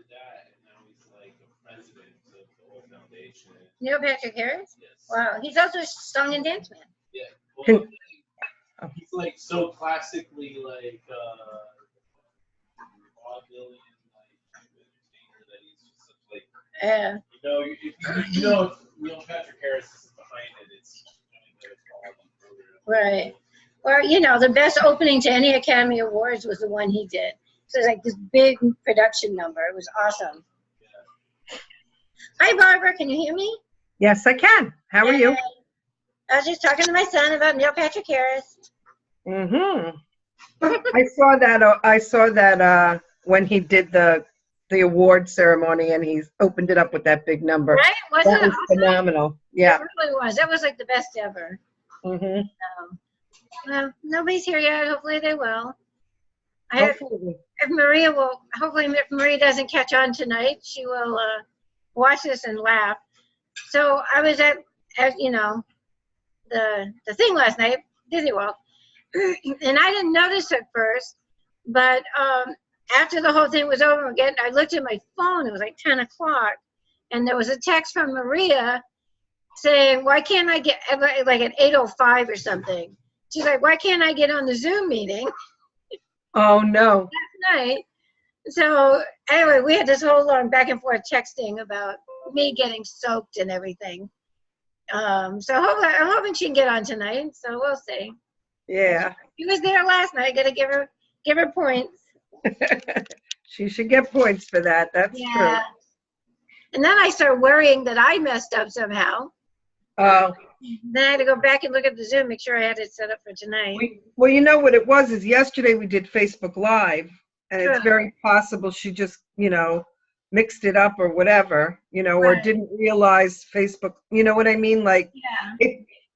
that, and now he's like a president of the whole foundation. Neil Patrick Harris? Yes. Wow. He's also a song and dance man. Yeah. Well, he's like so classically like vaudevillian like entertainer that he's just such like Yeah. you know if Neil Patrick Harris is behind it, it's Right. Or, you know, the best opening to any Academy Awards was the one he did. So it's like this big production number. It was awesome. Yeah. Hi, Barbara. Can you hear me? Yes, I can. How are you? I was just talking to my son about Neil Patrick Harris. Mm-hmm. I saw that when he did the award ceremony and he opened it up with that big number. Right? Wasn't That it was awesome? phenomenal. Yeah. It really was. That was like the best ever. Mm-hmm. Well, nobody's here yet. Hopefully they will. If Maria doesn't catch on tonight, she will watch this and laugh. So I was at you know, the thing last night, Disney World, and I didn't notice at first, but after the whole thing was over again, I looked at my phone. It was like 10 o'clock, and there was a text from Maria saying, "Why can't I get like at 8:05 or something?" She's like, "Why can't I get on the Zoom meeting?" Oh, no. Last night. So anyway, we had this whole long back and forth texting about me getting soaked and everything. So I'm hoping she can get on tonight. So we'll see. Yeah. She was there last night. Got to give her points. She should get points for that. That's true. And then I started worrying that I messed up somehow. Oh. Then I had to go back and look at the Zoom, make sure I had it set up for tonight. Well, you know what it was is yesterday we did Facebook Live, and it's very possible she just, you know, mixed it up or whatever, you know, or didn't realize Facebook, you know what I mean? Like,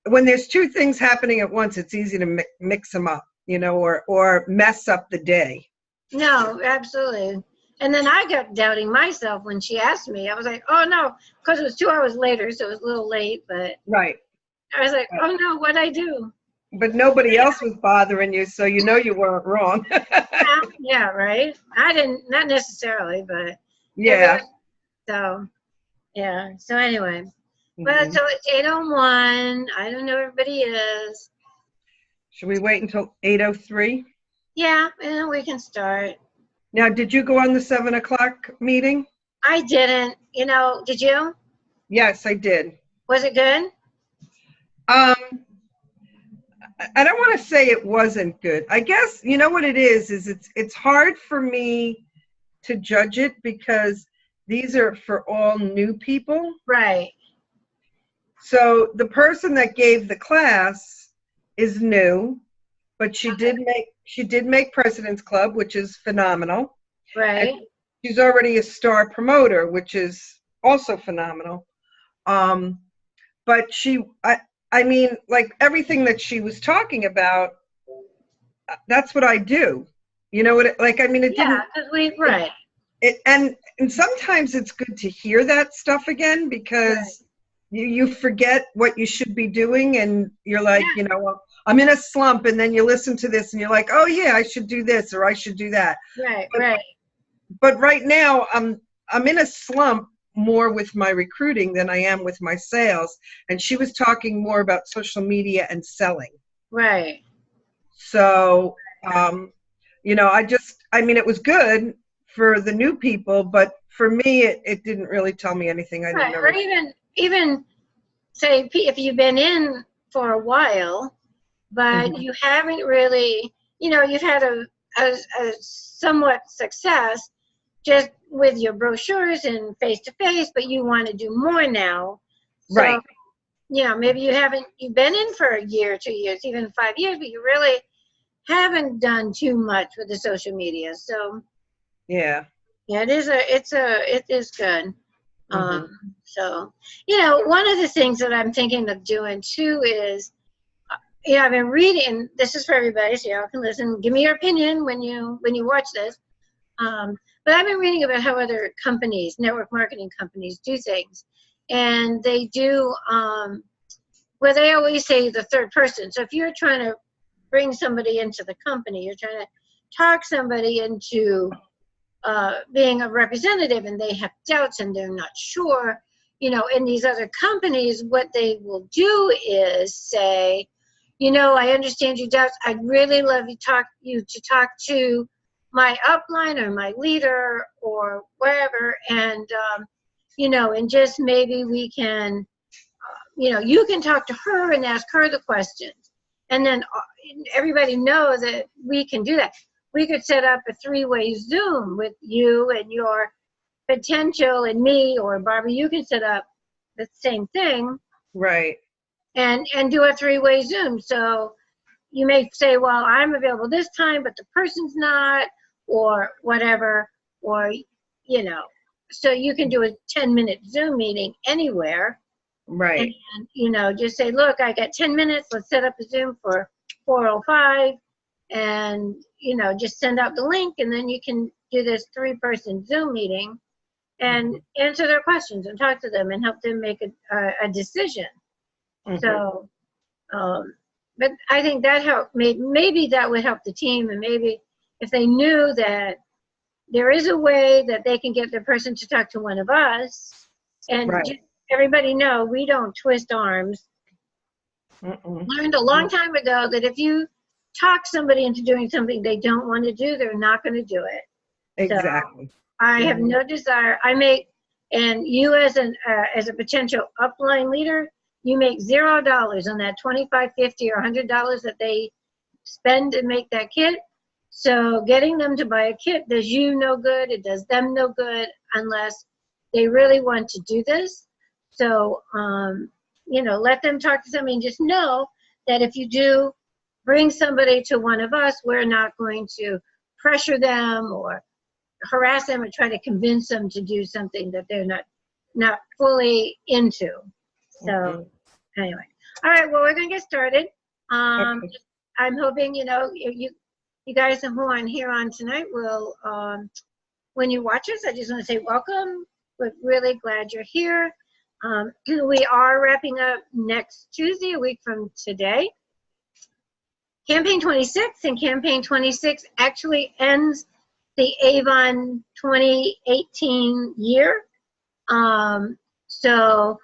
when there's two things happening at once, it's easy to mix them up, you know, or mess up the day. No, absolutely. And then I got doubting myself when she asked me. I was like, oh, no, because it was 2 hours later, so it was a little late. But I was like, oh, no, what'd I do? But nobody else was bothering you, so you know you weren't wrong. Yeah, right? I didn't, not necessarily, but. Yeah. So, yeah. So anyway. But so it's 8:01. I don't know where everybody is. Should we wait until 8:03? Yeah, and then we can start. Now, did you go on the 7 o'clock meeting? I didn't. You know, did you? Yes, I did. Was it good? I don't want to say it wasn't good. I guess, you know what it is it's hard for me to judge it because these are for all new people. Right. So the person that gave the class is new, but she did make President's Club, which is phenomenal. Right. And she's already a star promoter, which is also phenomenal. But I mean, like everything that she was talking about, that's what I do. You know what? I mean, it didn't. Yeah, and sometimes it's good to hear that stuff again because you forget what you should be doing, and you're like, you know, well, I'm in a slump, and then you listen to this, and you're like, oh yeah, I should do this or I should do that. But right now, I'm in a slump more with my recruiting than I am with my sales. And she was talking more about social media and selling. Right. So, you know, I mean, it was good for the new people, but for me, it didn't really tell me anything. I didn't know. Or even say, if you've been in for a while, but you haven't really, you know, you've had a somewhat success just with your brochures and face-to-face, but you want to do more now. So, you know, maybe you've been in for a year, 2 years, even 5 years, but you really haven't done too much with the social media. So, yeah, it is good. So, you know, one of the things that I'm thinking of doing too is, you know, I've been reading, this is for everybody, so y'all can listen, give me your opinion when you watch this. But I've been reading about how other companies, network marketing companies, do things. And they do, where they always say the third person. So if you're trying to bring somebody into the company, you're trying to talk somebody into being a representative and they have doubts and they're not sure, you know, in these other companies, what they will do is say, you know, I understand your doubts. I'd really love you to talk to my upline or my leader or wherever, and you know, and just maybe we can, you know, you can talk to her and ask her the questions, and then everybody know that we can do that. We could set up a 3-way Zoom with you and your potential and me, or Barbara, you can set up the same thing. Right. And do a 3-way Zoom. So you may say, well, I'm available this time, but the person's not, or whatever, or, you know, so you can do a 10-minute Zoom meeting anywhere. Right. And, you know, just say, look, I got 10 minutes. Let's set up a Zoom for 4:05, and, you know, just send out the link, and then you can do this 3-person Zoom meeting and answer their questions and talk to them and help them make a decision. So, but I think that helped. Maybe that would help the team, and maybe if they knew that there is a way that they can get their person to talk to one of us, and Right. just everybody know we don't twist arms. Learned a long time ago that if you talk somebody into doing something they don't want to do, they're not going to do it. Exactly. So I have no desire. And you as a potential upline leader, you make $0 on that $25, $50, or $100 that they spend to make that kit. So getting them to buy a kit does you no good. It does them no good unless they really want to do this. So, you know, let them talk to somebody, and just know that if you do bring somebody to one of us, we're not going to pressure them or harass them or try to convince them to do something that they're not fully into. So anyway, all right, well, we're gonna get started. I'm hoping, you know, you guys who aren't here on tonight will, when you watch us, I just want to say welcome. We're really glad you're here. We are wrapping up next Tuesday, a week from today. Campaign 26, and Campaign 26 actually ends the Avon 2018 year. So,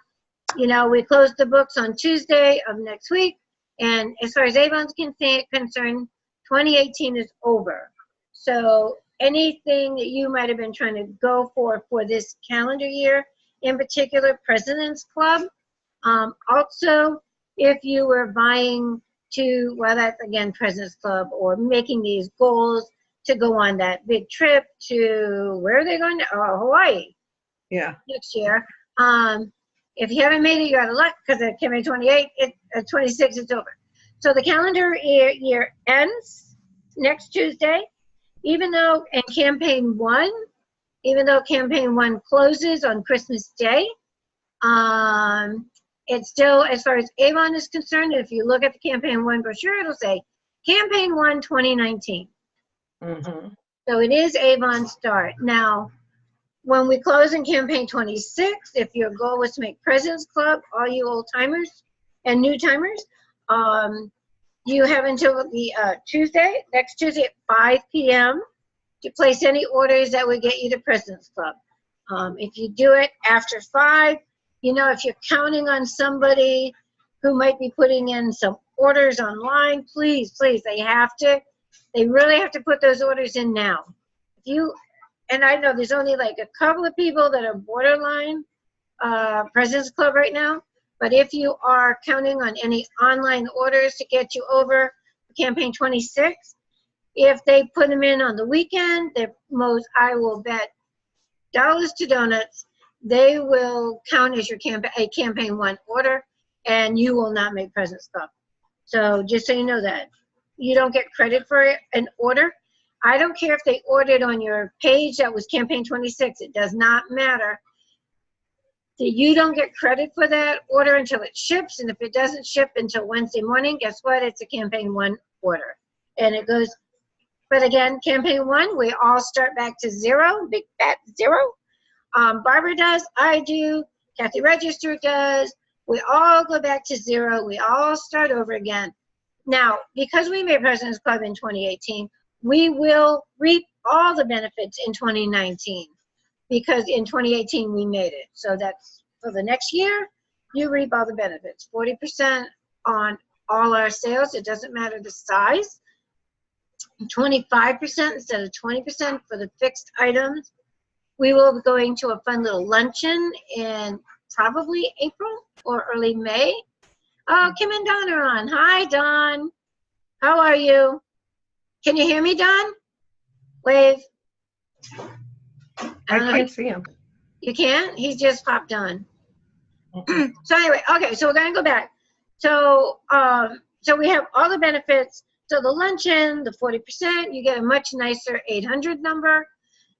you know, we close the books on Tuesday of next week, and as far as Avon's concerned, 2018 is over. So anything that you might have been trying to go for this calendar year, in particular President's Club, also if you were buying to, well, that's again President's Club, or making these goals to go on that big trip to, where are they going to? Hawaii. Yeah. Next year. If you haven't made it, you're out of luck, because at campaign 26, it's over. So the calendar year ends next Tuesday, even though campaign one closes on Christmas Day. It's still, as far as Avon is concerned, if you look at the campaign one brochure, it'll say campaign 1 2019. So it is Avon's start. Now, when we close in campaign 26, if your goal was to make President's Club, all you old timers and new timers, you have until the next Tuesday at 5 p.m. to place any orders that would get you to President's Club. If you do it after 5, you know, if you're counting on somebody who might be putting in some orders online, please, they really have to put those orders in now. And I know there's only like a couple of people that are borderline President's Club right now, but if you are counting on any online orders to get you over campaign 26, if they put them in on the weekend, I will bet dollars to donuts, they will count as your campaign 1 order, and you will not make President's Club. So just so you know that. You don't get credit for an order. I don't care if they ordered on your page that was campaign 26. It does not matter. You don't get credit for that order until it ships, and if it doesn't ship until Wednesday morning, guess what? It's a campaign 1 order. And it goes, but again, campaign 1, we all start back to 0, big fat 0. Barbara does, I do, Kathy Register does. We all go back to 0. We all start over again. Now, because we made President's Club in 2018, we will reap all the benefits in 2019 because in 2018 we made it. So that's for the next year, you reap all the benefits. 40% on all our sales. It doesn't matter the size. 25% instead of 20% for the fixed items. We will be going to a fun little luncheon in probably April or early May. Oh, Kim and Don are on. Hi, Don. How are you? Can you hear me, Don? Wave. I don't know can't see him. You can't? He's just popped on. So anyway, okay, so we're gonna go back. So so we have all the benefits. So the luncheon, the 40%, you get a much nicer 800 number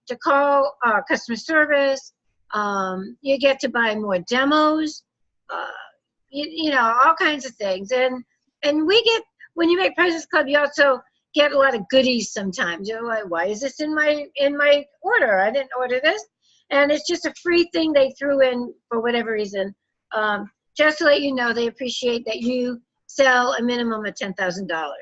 to call customer service. You get to buy more demos, you know, all kinds of things. And we get, when you make President's Club, you also get a lot of goodies sometimes. You're like, why is this in my order? I didn't order this. And it's just a free thing they threw in for whatever reason. Just to let you know, they appreciate that you sell a minimum of $10,000.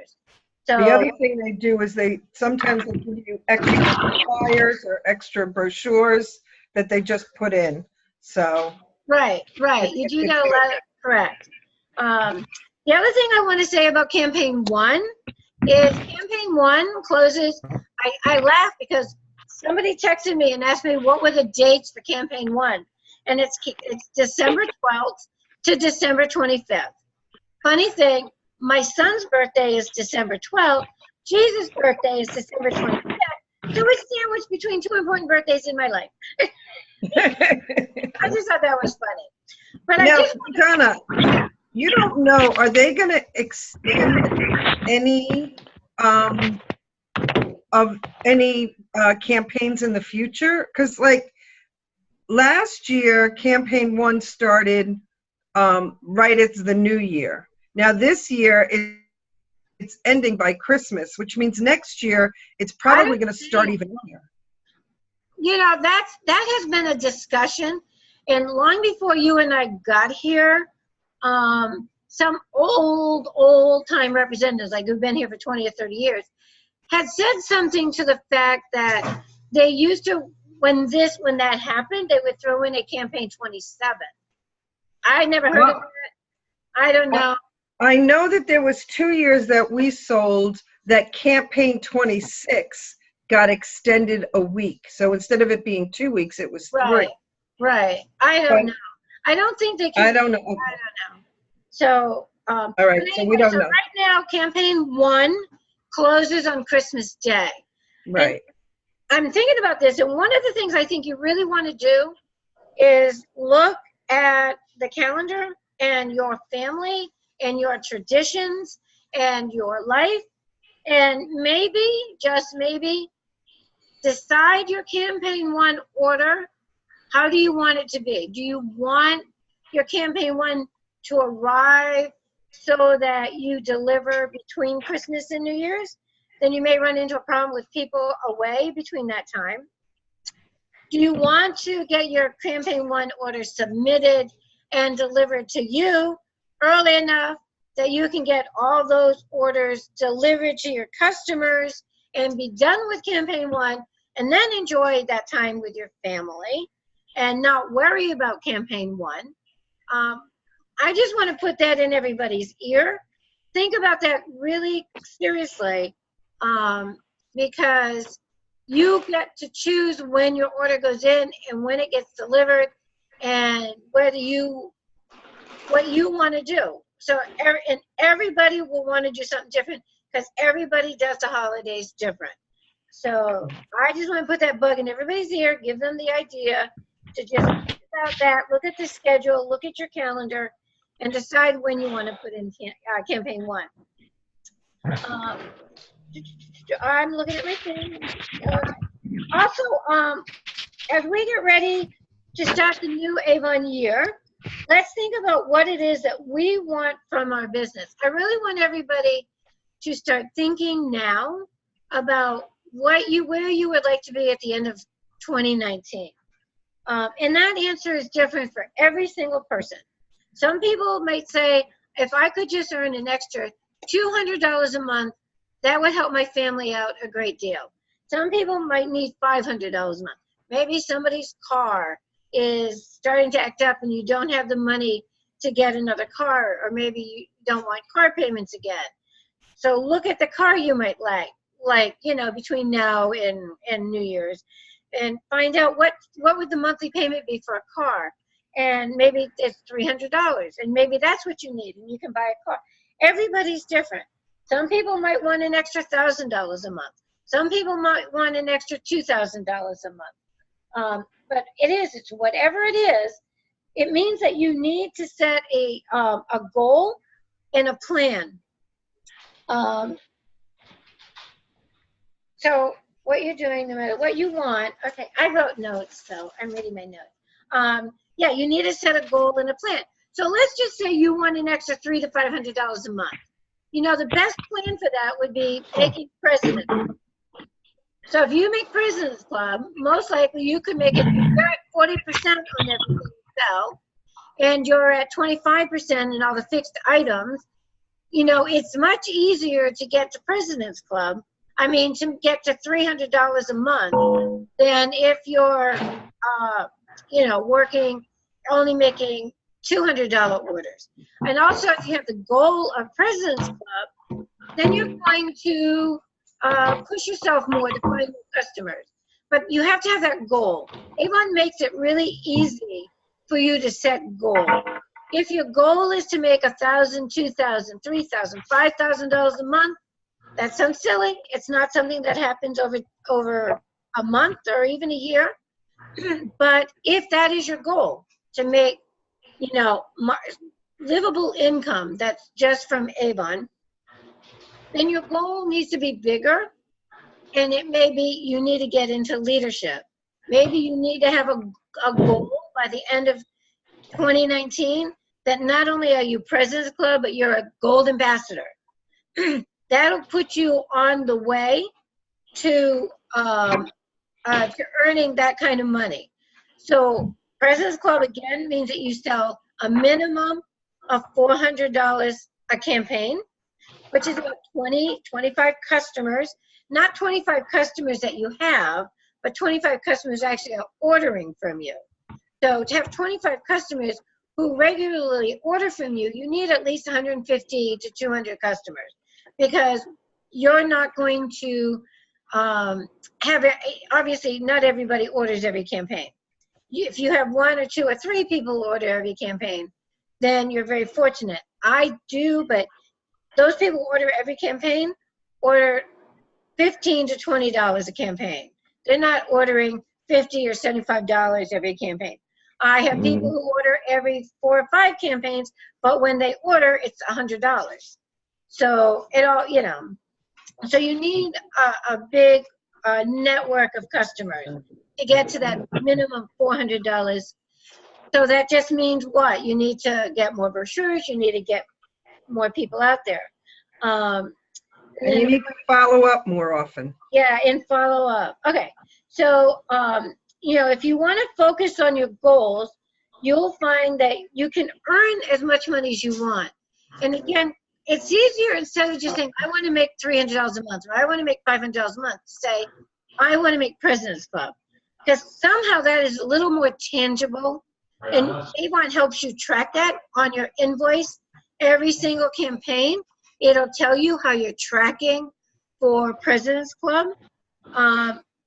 So The other thing they do is they sometimes they give you extra flyers or extra brochures that they just put in. So right. You do get a lot of, correct. The other thing I want to say about campaign one is campaign one closes. I laugh because somebody texted me and asked me what were the dates for campaign one, and it's December 12th to December 25th. Funny thing, my son's birthday is December 12th. Jesus' birthday is December 25th. So it's sandwiched between two important birthdays in my life. I just thought that was funny. But now, I just Donna, you don't know, are they going to extend any campaigns in the future? Because like last year, campaign one started right at the new year. Now this year it's ending by Christmas, which means next year it's probably going to start even earlier. You know, that has been a discussion, and long before you and I got here, some old time representatives, like who've been here for 20 or 30 years, had said something to the fact that they used to, when that happened, they would throw in a campaign 27. I never heard of that. I don't know. I know that there was 2 years that we sold that campaign 26 got extended a week. So instead of it being 2 weeks, it was 3. Right. I don't know. I don't think they can. I don't know. I don't know. So, all right. anyway, So we don't know. Right now, campaign one closes on Christmas Day. Right. And I'm thinking about this, and one of the things I think you really want to do is look at the calendar and your family and your traditions and your life, and maybe, just maybe, decide your campaign one order. How do you want it to be? Do you want your campaign one to arrive so that you deliver between Christmas and New Year's? Then you may run into a problem with people away between that time. Do you want to get your campaign one order submitted and delivered to you early enough that you can get all those orders delivered to your customers and be done with campaign one, and then enjoy that time with your family and not worry about campaign one? I just want to put that in everybody's ear. Think about that really seriously, because you get to choose when your order goes in and when it gets delivered, and what you want to do. So, and everybody will want to do something different because everybody does the holidays different. So I just want to put that bug in everybody's ear, give them the idea to just think about that, look at the schedule, look at your calendar, and decide when you want to put in campaign one. I'm looking at my thing. Also, as we get ready to start the new Avon year, let's think about what it is that we want from our business. I really want everybody to start thinking now about where you would like to be at the end of 2019. And that answer is different for every single person. Some people might say, if I could just earn an extra $200 a month, that would help my family out a great deal. Some people might need $500 a month. Maybe somebody's car is starting to act up and you don't have the money to get another car, or maybe you don't want car payments again. So look at the car you might like, you know, between now and New Year's, and find out what would the monthly payment be for a car. And maybe it's $300, and maybe that's what you need, and you can buy a car. Everybody's different. Some people might want an extra $1,000 a month. Some people might want an extra $2,000 a month. But it's whatever it is. It means that you need to set a goal and a plan. So what you're doing, no matter what you want, okay, I wrote notes, so I'm reading my notes. Yeah, you need to set a goal and a plan. So let's just say you want an extra $300 to $500 a month. You know, the best plan for that would be making President's Club. So if you make President's Club, most likely you could make it, you're at 40% on everything you sell, and you're at 25% in all the fixed items. You know, it's much easier to get to President's Club, to get to $300 a month than if you're, working, only making $200 orders. And also, if you have the goal of President's Club, then you're going to push yourself more to find new customers. But you have to have that goal. Avon makes it really easy for you to set goals. If your goal is to make $1,000, $2,000, $3,000, $5,000 a month, that sounds silly. It's not something that happens over a month or even a year. But if that is your goal, to make, livable income that's just from Avon, then your goal needs to be bigger, and it may be you need to get into leadership. Maybe you need to have a goal by the end of 2019 that not only are you President's Club, but you're a gold ambassador. That'll put you on the way to earning that kind of money. So President's Club, again, means that you sell a minimum of $400 a campaign, which is about 25 customers, not 25 customers that you have, but 25 customers actually are ordering from you. So to have 25 customers who regularly order from you, you need at least 150 to 200 customers, because you're not going to have it. Obviously, not everybody orders every campaign. If you have 1 or 2 or 3 people order every campaign, then you're very fortunate. I do, but those people who order every campaign order $15 to $20 a campaign. They're not ordering $50 or $75 every campaign. I have people who order every 4 or 5 campaigns, but when they order, it's $100. So it all, so you need a big network of customers to get to that minimum $400. So that just means what? You need to get more brochures. You need to get more people out there. And you need to follow up more often. Yeah, and follow up. Okay. So, if you want to focus on your goals, you'll find that you can earn as much money as you want. And again, it's easier, instead of just saying, I want to make $300 a month, or I want to make $500 a month, to say, I want to make President's Club. Because somehow that is a little more tangible. And Avon helps you track that on your invoice. Every single campaign, it'll tell you how you're tracking for President's Club.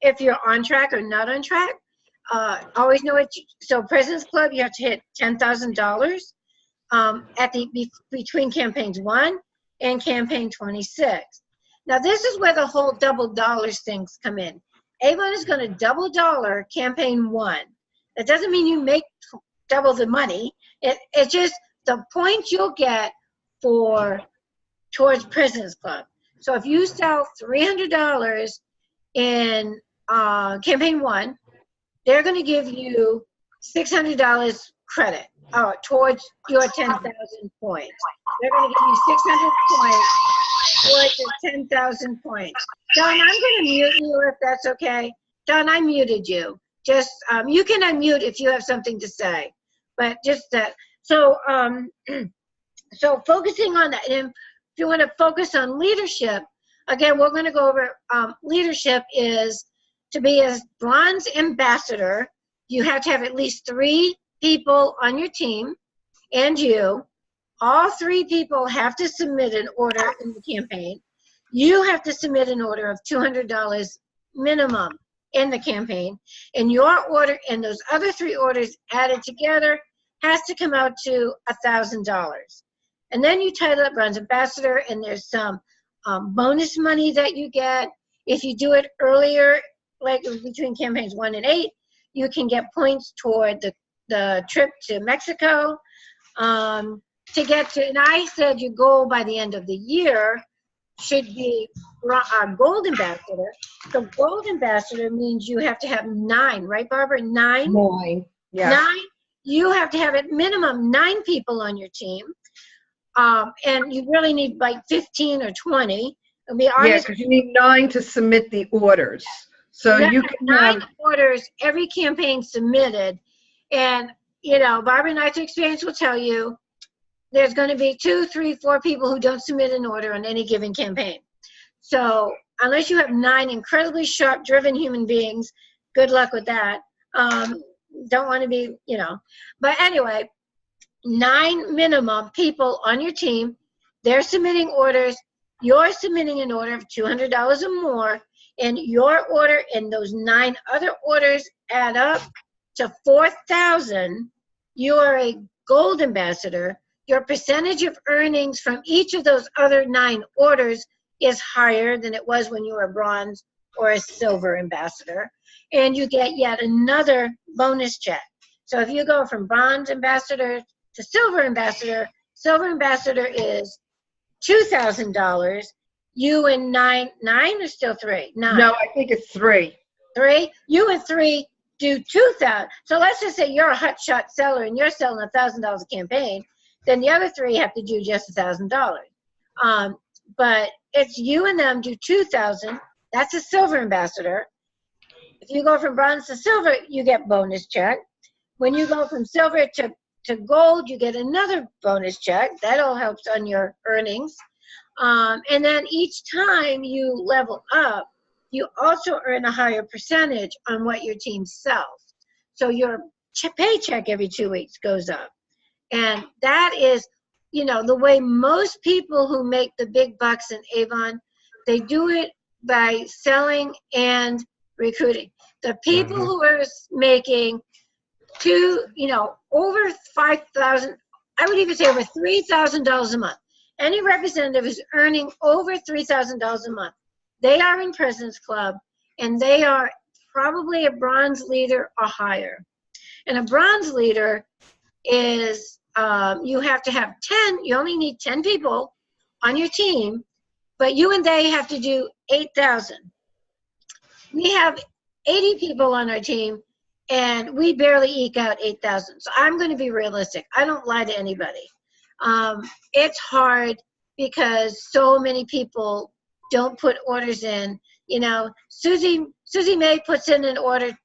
If you're on track or not on track, always know so President's Club, you have to hit $10,000 between campaigns 1 and campaign 26. Now this is where the whole double dollars things come in. Avon is going to double dollar campaign 1. That doesn't mean you make double the money. It's just the points you'll get towards President's Club. So if you sell $300 in campaign 1, they're going to give you $600 credit towards your 10,000 points. They're going to give you 600 points towards your 10,000 points. Don, I'm going to mute you if that's okay. Don, I muted you. Just you can unmute if you have something to say, but just that. So so focusing on that, and if you want to focus on leadership, again, we're going to go over leadership is to be a bronze ambassador. You have to have at least 3 people on your team and you. All 3 people have to submit an order in the campaign. You have to submit an order of $200 minimum in the campaign. And your order and those other 3 orders added together has to come out to $1,000. And then you title it Bronze Ambassador, and there's some bonus money that you get. If you do it earlier, like between campaigns 1 and 8, you can get points toward the trip to Mexico. To get to, and I said your goal by the end of the year should be a gold ambassador. The gold ambassador means you have to have 9, right, Barbara? 9? 9. Yeah. 9. You have to have at minimum 9 people on your team. And you really need like 15 or 20. And be honest. Yeah, because you need 9 to submit the orders. So you can 9 have orders every campaign submitted. And, you know, Barbara and I's experience will tell you there's going to be 2, 3, 4 people who don't submit an order on any given campaign. So unless you have 9 incredibly sharp, driven human beings, good luck with that. Don't want to be, you know. But anyway, 9 minimum people on your team. They're submitting orders. You're submitting an order of $200 or more. And your order and those 9 other orders add up to 4,000. You are a gold ambassador. Your percentage of earnings from each of those other 9 orders is higher than it was when you were a bronze or a silver ambassador. And you get yet another bonus check. So if you go from bronze ambassador to silver ambassador is $2,000. You and 9 or still 3? 9. No, I think it's 3. 3? You and 3 do 2,000. So let's just say you're a hotshot seller and you're selling $1,000 a campaign. Then the other 3 have to do just $1,000. But it's you and them do 2,000. That's a silver ambassador. If you go from bronze to silver, you get bonus check. When you go from silver to gold, you get another bonus check. That all helps on your earnings. And then each time you level up, you also earn a higher percentage on what your team sells. So your paycheck every 2 weeks goes up. And that is, you know, the way most people who make the big bucks in Avon, they do it by selling and recruiting. The people who are making over 5,000, I would even say over $3,000 a month. Any representative who's earning over $3,000 a month, they are in President's Club, and they are probably a bronze leader or higher. And a bronze leader is you have to have 10, you only need 10 people on your team, but you and they have to do 8,000. We have 80 people on our team, and we barely eke out 8,000. So I'm going to be realistic. I don't lie to anybody. It's hard because so many people don't put orders in. You know, Susie May puts in an order,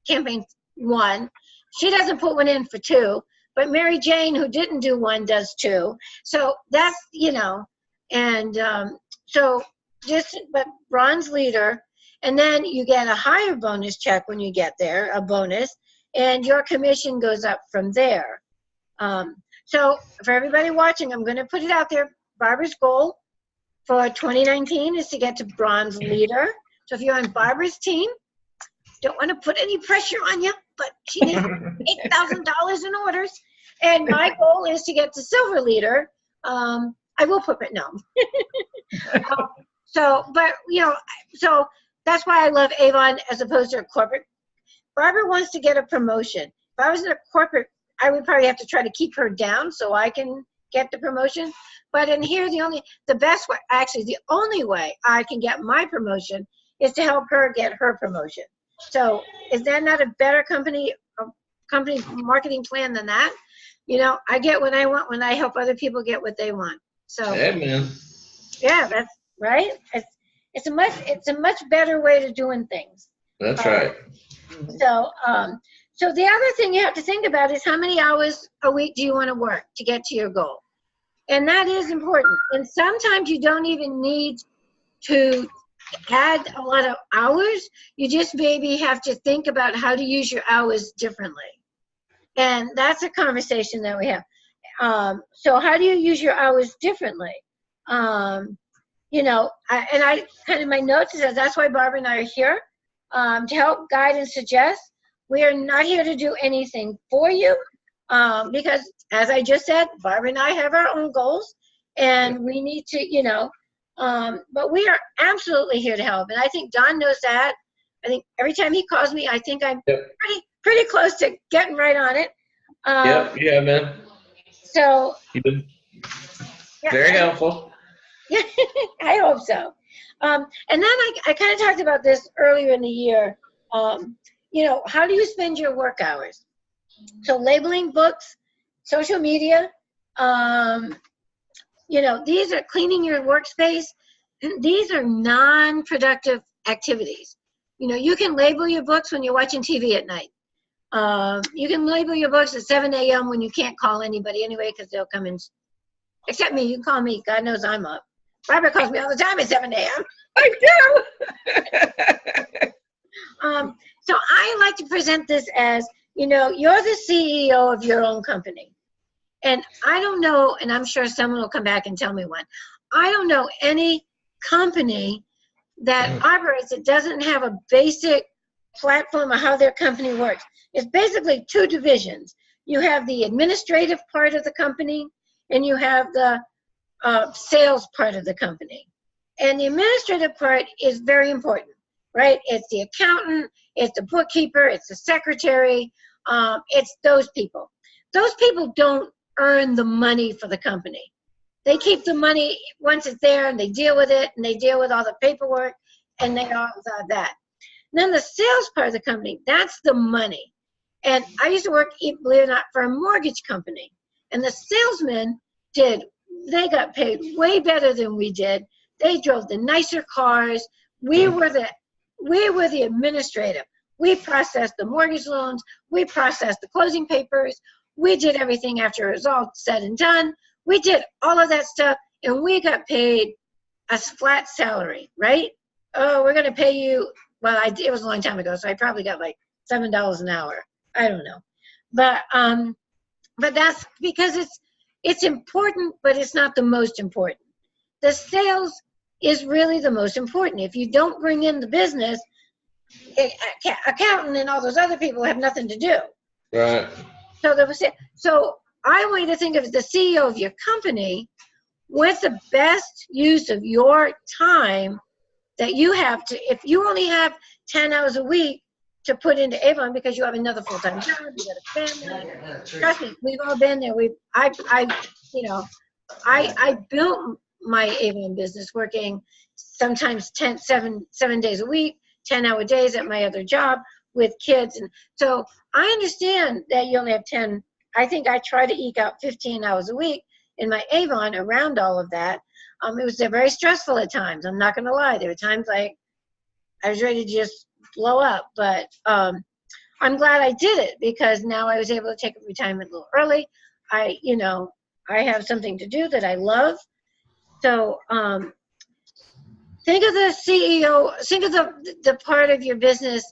campaign 1. She doesn't put one in for 2. But Mary Jane, who didn't do 1, does 2. So that's, you know, and but bronze leader, and then you get a higher bonus check when you get there, a bonus, and your commission goes up from there. So for everybody watching, I'm going to put it out there. Barbara's goal for 2019 is to get to bronze leader. So if you're on Barbara's team, don't want to put any pressure on you, but she needs $8,000 in orders. And my goal is to get to silver leader. I will put it, no. But you know, so that's why I love Avon as opposed to a corporate. Barbara wants to get a promotion. If I was in a corporate, I would probably have to try to keep her down so I can get the promotion. But in here, the only way I can get my promotion is to help her get her promotion. So is that not a better company marketing plan than that? You know, I get what I want when I help other people get what they want. So yeah, man. Yeah, that's right. It's a much better way to doing things. That's right. So the other thing you have to think about is how many hours a week do you want to work to get to your goal? And that is important. And sometimes you don't even need to add a lot of hours. You just maybe have to think about how to use your hours differently. And that's a conversation that we have. So how do you use your hours differently? You know, I kind of, my notes says that's why Barbara and I are here, to help guide and suggest. We are not here to do anything for you, because as I just said, Barbara and I have our own goals, and we need to, you know, but we are absolutely here to help. And I think Don knows that. I think every time he calls me, I think I'm pretty close to getting right on it. Yeah, man. So You've been yeah, very helpful. Yeah, I hope so. And then I kind of talked about this earlier in the year. You know, how do you spend your work hours? So labeling books, social media, you know, these are cleaning your workspace. These are non-productive activities. You know, you can label your books when you're watching TV at night. You can label your books at 7 a.m. when you can't call anybody anyway, because they'll come in. Except me, you can call me. God knows I'm up. Barbara calls me all the time at 7 a.m. I do. So I like to present this as, you know, you're the CEO of your own company. And I don't know, and I'm sure someone will come back and tell me one. I don't know any company that operates that doesn't have a basic platform of how their company works. It's basically two divisions. You have the administrative part of the company, and you have the sales part of the company. And the administrative part is very important, right? It's the accountant, it's the bookkeeper, it's the secretary, it's those people. Those people don't earn the money for the company. They keep the money once it's there, and they deal with it, and they deal with all the paperwork, and they all that. And then the sales part of the company, that's the money. And I used to work, believe it or not, for a mortgage company. And the salesmen they got paid way better than we did. They drove the nicer cars. We were the administrative. We processed the mortgage loans. We processed the closing papers. We did everything after it was all said and done. We did all of that stuff, and we got paid a flat salary, right? Oh, we're going to pay you, well, it was a long time ago, so I probably got like $7 an hour. I don't know. But that's because it's important, but it's not the most important. The sales is really the most important. If you don't bring in the business, accountant and all those other people have nothing to do. Right. So I want you to think of the CEO of your company. What's the best use of your time that you have to, if you only have 10 hours a week to put into Avon because you have another full-time job, you got a family. Trust me, we've all been there. I built my Avon business working sometimes 7 days a week, 10-hour days at my other job with kids. And so I understand that you only have 10. I think I try to eke out 15 hours a week in my Avon around all of that. It was very stressful at times. I'm not going to lie. There were times like I was ready to just blow up, but I'm glad I did it because now I was able to take a retirement a little early. I have something to do that I love. So think of the CEO, think of the part of your business.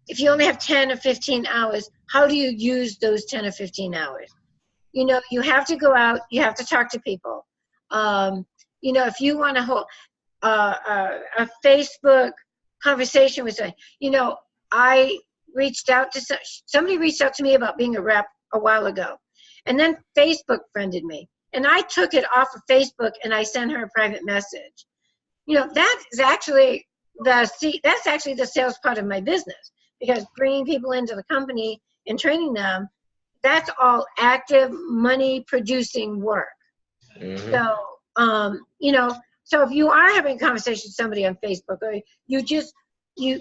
If you only have 10 or 15 hours, how do you use those 10 or 15 hours? You know, you have to go out, you have to talk to people. If you want to hold a Facebook conversation with someone, I reached out to somebody reached out to me about being a rep a while ago, and then Facebook friended me, and I took it off of Facebook and I sent her a private message. That's actually the sales part of my business, because bringing people into the company and training them, that's all active money producing work. Mm-hmm. So, so if you are having a conversation with somebody on Facebook, or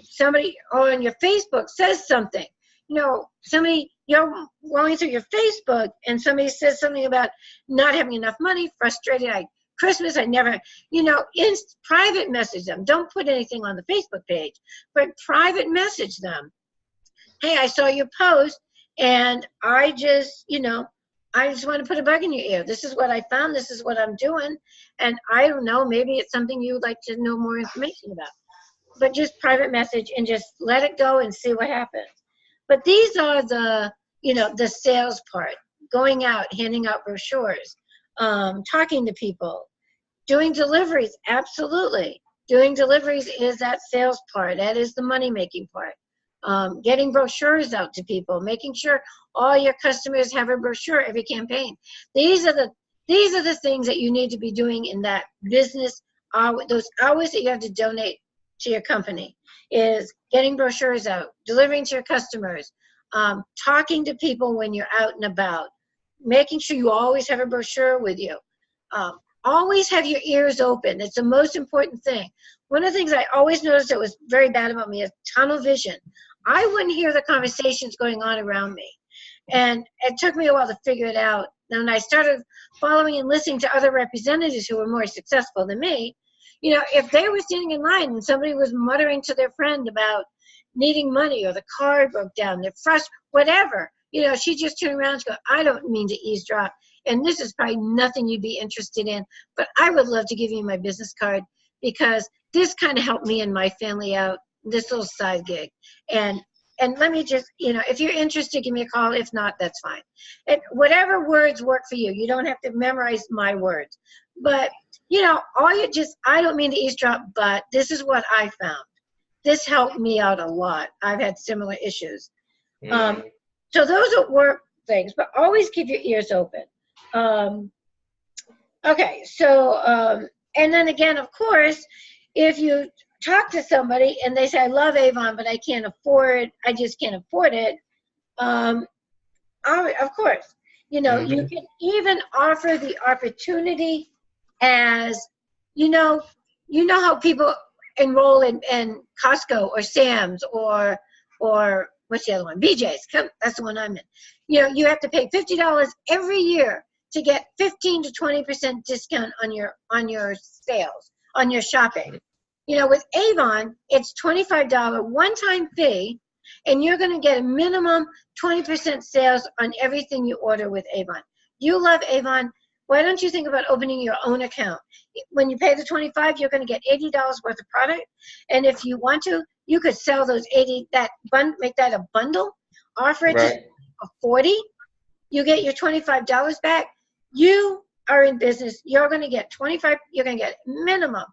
somebody on your Facebook says something, somebody, you're going through your Facebook and somebody says something about not having enough money, frustrated, Christmas, I never, private message them. Don't put anything on the Facebook page, but private message them. Hey, I saw your post and I just, I just want to put a bug in your ear. This is what I found. This is what I'm doing. And I don't know, maybe it's something you would like to know more information about. But just private message and just let it go and see what happens. But these are the, the sales part, going out, handing out brochures, talking to people, doing deliveries, absolutely. Doing deliveries is that sales part. That is the money-making part. Getting brochures out to people, making sure all your customers have a brochure every campaign. These are the things that you need to be doing in that business hour, those hours that you have to donate to your company, is getting brochures out, delivering to your customers, talking to people when you're out and about, making sure you always have a brochure with you. Always have your ears open. It's the most important thing. One of the things I always noticed that was very bad about me is tunnel vision. I wouldn't hear the conversations going on around me. And it took me a while to figure it out. And I started following and listening to other representatives who were more successful than me. If they were standing in line and somebody was muttering to their friend about needing money, or the card broke down, they're frustrated, whatever, she just turned around and go, I don't mean to eavesdrop, and this is probably nothing you'd be interested in, but I would love to give you my business card because this kind of helped me and my family out, this little side gig. And let me just, if you're interested, give me a call. If not, that's fine. And whatever words work for you. You don't have to memorize my words. But, I don't mean to eavesdrop, but this is what I found. This helped me out a lot. I've had similar issues. So those are work things, but always keep your ears open. Okay, so, and then again, of course, if you talk to somebody and they say, I love Avon, but I just can't afford it. Of course, you can even offer the opportunity as, how people enroll in Costco or Sam's or what's the other one? BJ's. That's the one I'm in. You have to pay $50 every year to get 15 to 20% discount on your sales, on your shopping. With Avon, it's $25 one-time fee, and you're going to get a minimum 20% sales on everything you order with Avon. You love Avon. Why don't you think about opening your own account? When you pay the $25, you're going to get $80 worth of product. And if you want to, you could sell those make that a bundle, offer it to $40. You get your $25 back. You are in business. You're going to get you're going to get minimum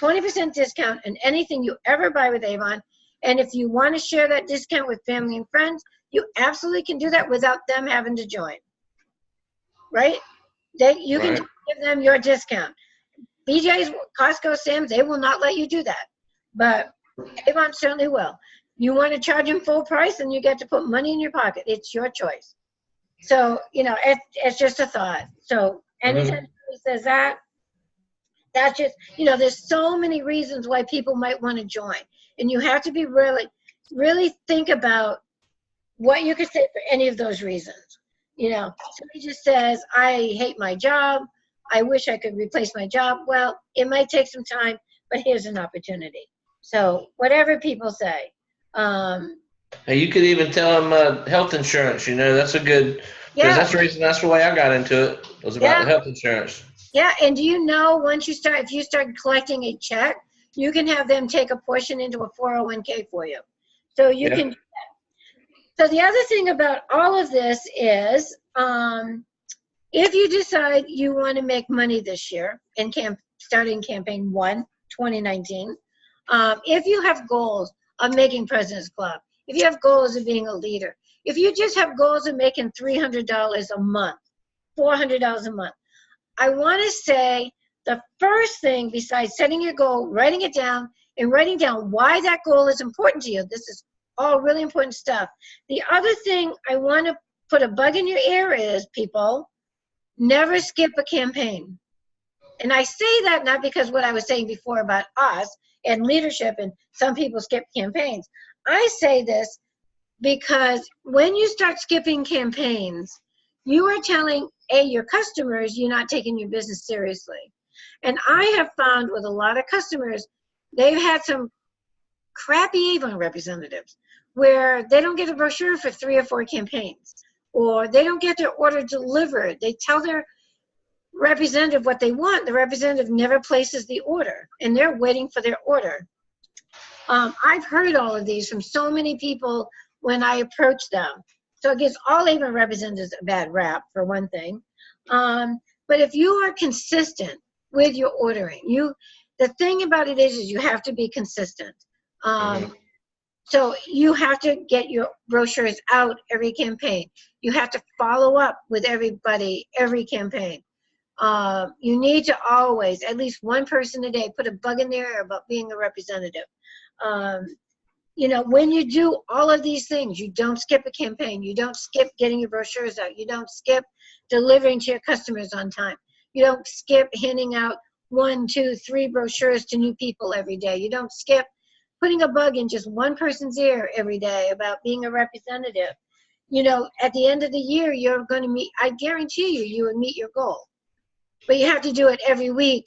20% discount on anything you ever buy with Avon. And if you want to share that discount with family and friends, you absolutely can do that without them having to join. Right? You can just give them your discount. BJ's, Costco, Sam's, they will not let you do that. But Avon certainly will. You want to charge them full price and you get to put money in your pocket. It's your choice. So, it's just a thought. So anytime somebody says that, that's just, there's so many reasons why people might want to join. And you have to be really, really think about what you could say for any of those reasons. Somebody just says, I hate my job. I wish I could replace my job. Well, it might take some time, but here's an opportunity. So whatever people say. Hey, you could even tell them health insurance. That's a good, because that's the reason, that's the way I got into it, was about the health insurance. Yeah, and do you know, if you start collecting a check, you can have them take a portion into a 401k for you. So you can do that. So the other thing about all of this is, if you decide you want to make money this year and starting campaign 1, 2019, if you have goals of making President's Club, if you have goals of being a leader, if you just have goals of making $300 a month, $400 a month, I want to say the first thing besides setting your goal, writing it down, and writing down why that goal is important to you. This is all really important stuff. The other thing I want to put a bug in your ear is, people, never skip a campaign. And I say that not because what I was saying before about us and leadership and some people skip campaigns. I say this because when you start skipping campaigns, you are telling your customers you're not taking your business seriously. And I have found with a lot of customers, they've had some crappy Avon representatives where they don't get a brochure for 3 or 4 campaigns. or they don't get their order delivered. They tell their representative what they want. The representative never places the order, and they're waiting for their order. I've heard all of these from so many people when I approach them. So it gives all Avon representatives a bad rap, for one thing. But if you are consistent with your ordering, the thing about it is you have to be consistent. So you have to get your brochures out every campaign. You have to follow up with everybody every campaign. You need to always, at least one person a day, put a bug in their ear about being a representative. You know, when you do all of these things, you don't skip a campaign. You don't skip getting your brochures out. You don't skip delivering to your customers on time. You don't skip handing out 1, 2, 3 brochures to new people every day. You don't skip putting a bug in just one person's ear every day about being a representative. You know, at the end of the year, you're going to meet, I guarantee you, you would meet your goal. But you have to do it every week,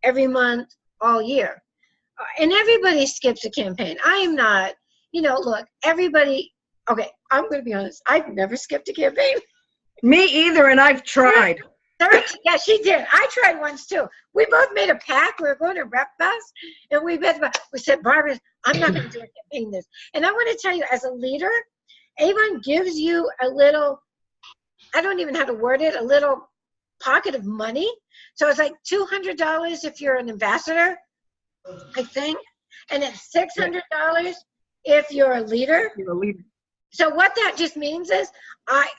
every month, all year. And everybody skips a campaign. I am not, you know, look, everybody, okay, I'm going to be honest. I've never skipped a campaign. Me either, and I've tried. Yeah, she did. I tried once too. We both made a pact. We were going to Rep Fest, and we said, Barbara, I'm not going to do a campaign this. And I want to tell you, as a leader, Avon gives you a little, I don't even know how to word it, a little pocket of money. So it's like $200 if you're an ambassador, I think, and it's $600 if you're a leader. You're a leader. So what that just means is,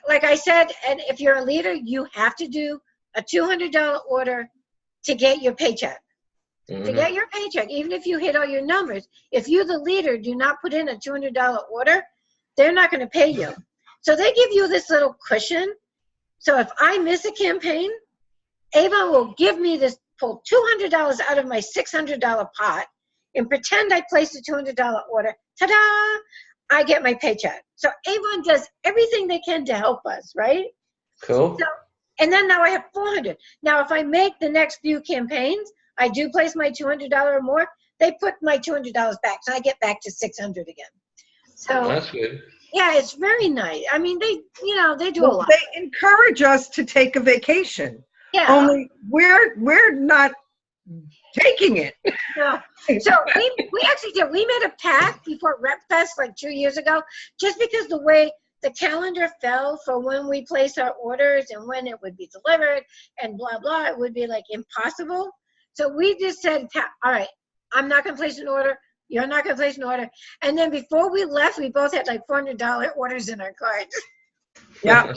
like I said, and if you're a leader, you have to do a $200 order to get your paycheck. To get your paycheck, even if you hit all your numbers, if you, the leader, do not put in a $200 order, they're not going to pay you. So they give you this little cushion. So if I miss a campaign, Avon will give me this, pull $200 out of my $600 pot and pretend I placed a $200 order. Ta-da! I get my paycheck. So Avon does everything they can to help us, right? Cool. So, and then now I have $400. Now, if I make the next few campaigns, I do place my $200 or more, they put my $200 back. So I get back to $600 again. So that's good. Yeah, it's very nice. I mean, they, you know, they do a lot. They encourage us to take a vacation. Yeah. Only we're not taking it. No. So we actually did. We made a pact before Rep Fest like 2 years ago, just because the way the calendar fell for when we place our orders and when it would be delivered and blah, blah, it would be like impossible. So we just said, all right, I'm not going to place an order. You're not going to place an order. And then before we left, we both had like $400 orders in our cards. Yeah.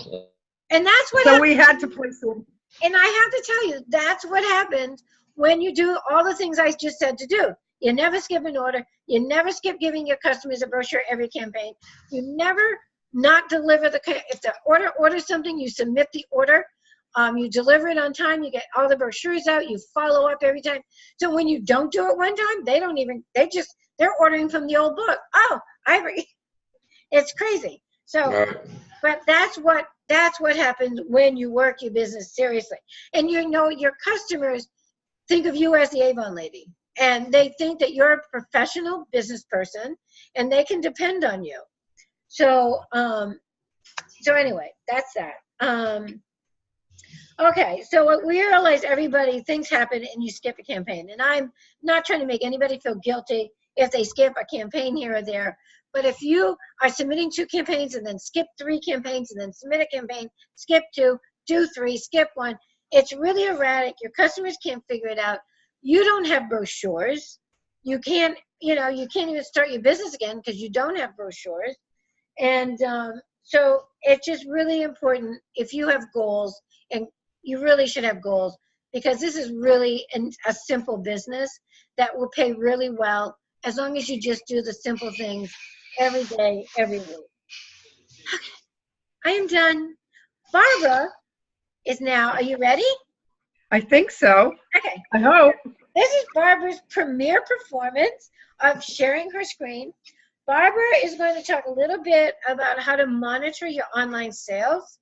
And that's what So happened. we had to place orders. And I have to tell you, that's what happens when you do all the things I just said to do. You never skip an order. You never skip giving your customers a brochure every campaign. You never not deliver if the order orders something, you submit the order. You deliver it on time. You get all the brochures out. You follow up every time. So when you don't do it one time, they're ordering from the old book. Oh, it's crazy. So, but that's what happens when you work your business seriously. And you know, your customers think of you as the Avon lady, and they think that you're a professional business person and they can depend on you. So, so anyway, that's that. Okay, so we realize things happen and you skip a campaign. And I'm not trying to make anybody feel guilty if they skip a campaign here or there. But if you are submitting 2 campaigns and then skip 3 campaigns and then submit a campaign, skip 2, do 3, skip 1, it's really erratic. Your customers can't figure it out. You don't have brochures. You can't even start your business again because you don't have brochures. And so it's just really important if you have goals, and you really should have goals, because this is really a simple business that will pay really well as long as you just do the simple things every day, every week. Okay, I am done. Barbara is now, are you ready? I think so. Okay. I hope. This is Barbara's premiere performance of sharing her screen. Barbara is going to talk a little bit about how to monitor your online sales.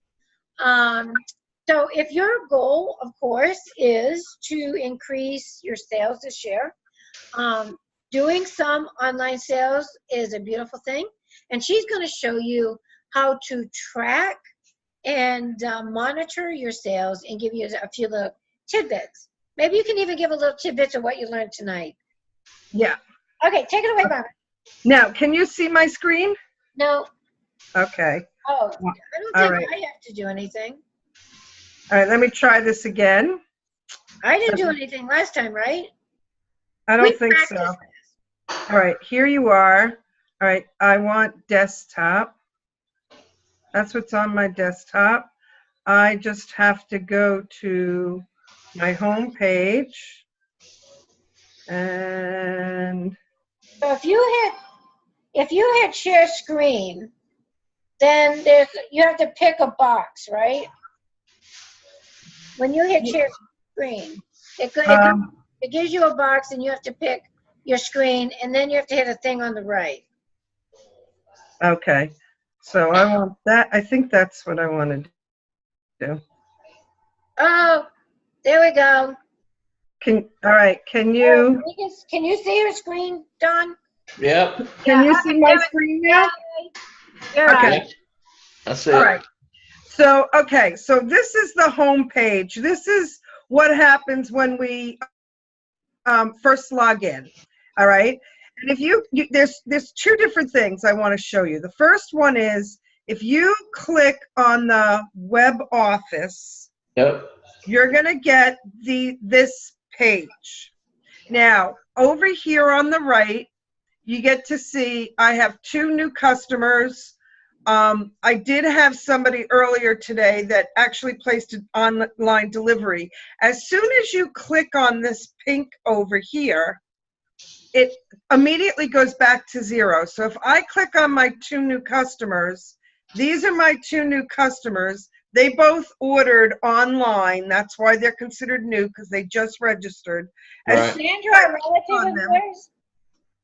So if your goal, of course, is to increase your sales this year, doing some online sales is a beautiful thing. And she's going to show you how to track and monitor your sales and give you a few little tidbits. Maybe you can even give a little tidbits of what you learned tonight. Yeah. Okay, take it away, Barbara. Now, can you see my screen? No. Okay. Oh, I don't All think right. I have to do anything. All right, let me try this again. I didn't do anything last time, right? I We don't think so. practiced All right, here you are. All right, I want desktop. That's what's on my desktop. I just have to go to my home page. And So if you hit share screen, then you have to pick a box, right? When you hit share screen, it gives you a box and you have to pick your screen, and then you have to hit a thing on the right. okay, so I want that. I think that's what I want to do. Oh, there we go. All right, can you see your screen, Don? Yep. can you see my screen now? You're Okay. right. That's it. All right. So, okay, so this is the home page. This is what happens when we first log in. All right. And if there's two different things I want to show you. The first one is if you click on the web office, Yep. you're going to get this page. Now, over here on the right, you get to see I have 2 new customers. I did have somebody earlier today that actually placed an online delivery. As soon as you click on this pink over here, it immediately goes back to 0. So if I click on my 2 new customers, these are my 2 new customers. They both ordered online. That's why they're considered new, because they just registered. Right. Is Sandra a relative of yours?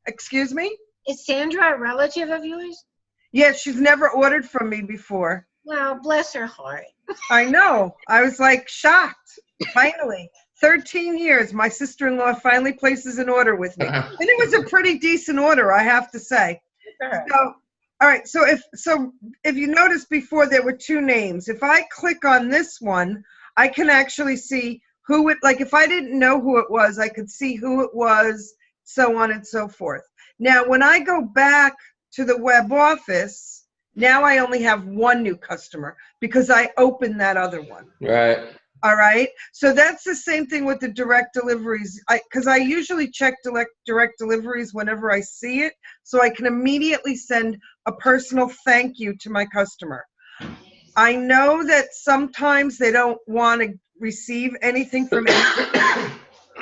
Excuse me? Is Sandra a relative of yours? Yes, she's never ordered from me before. Well, bless her heart. I know. I was like shocked. Finally. 13 years, my sister-in-law finally places an order with me. And it was a pretty decent order, I have to say. So, all right, so if you noticed before, there were 2 names. If I click on this one, I can actually see who it, like if I didn't know who it was, I could see who it was, so on and so forth. Now, when I go back to the web office, now I only have 1 new customer because I opened that other one. Right. All right. So that's the same thing with the direct deliveries. Because I usually check direct deliveries whenever I see it, so I can immediately send a personal thank you to my customer. I know that sometimes they don't want to receive anything from anyone,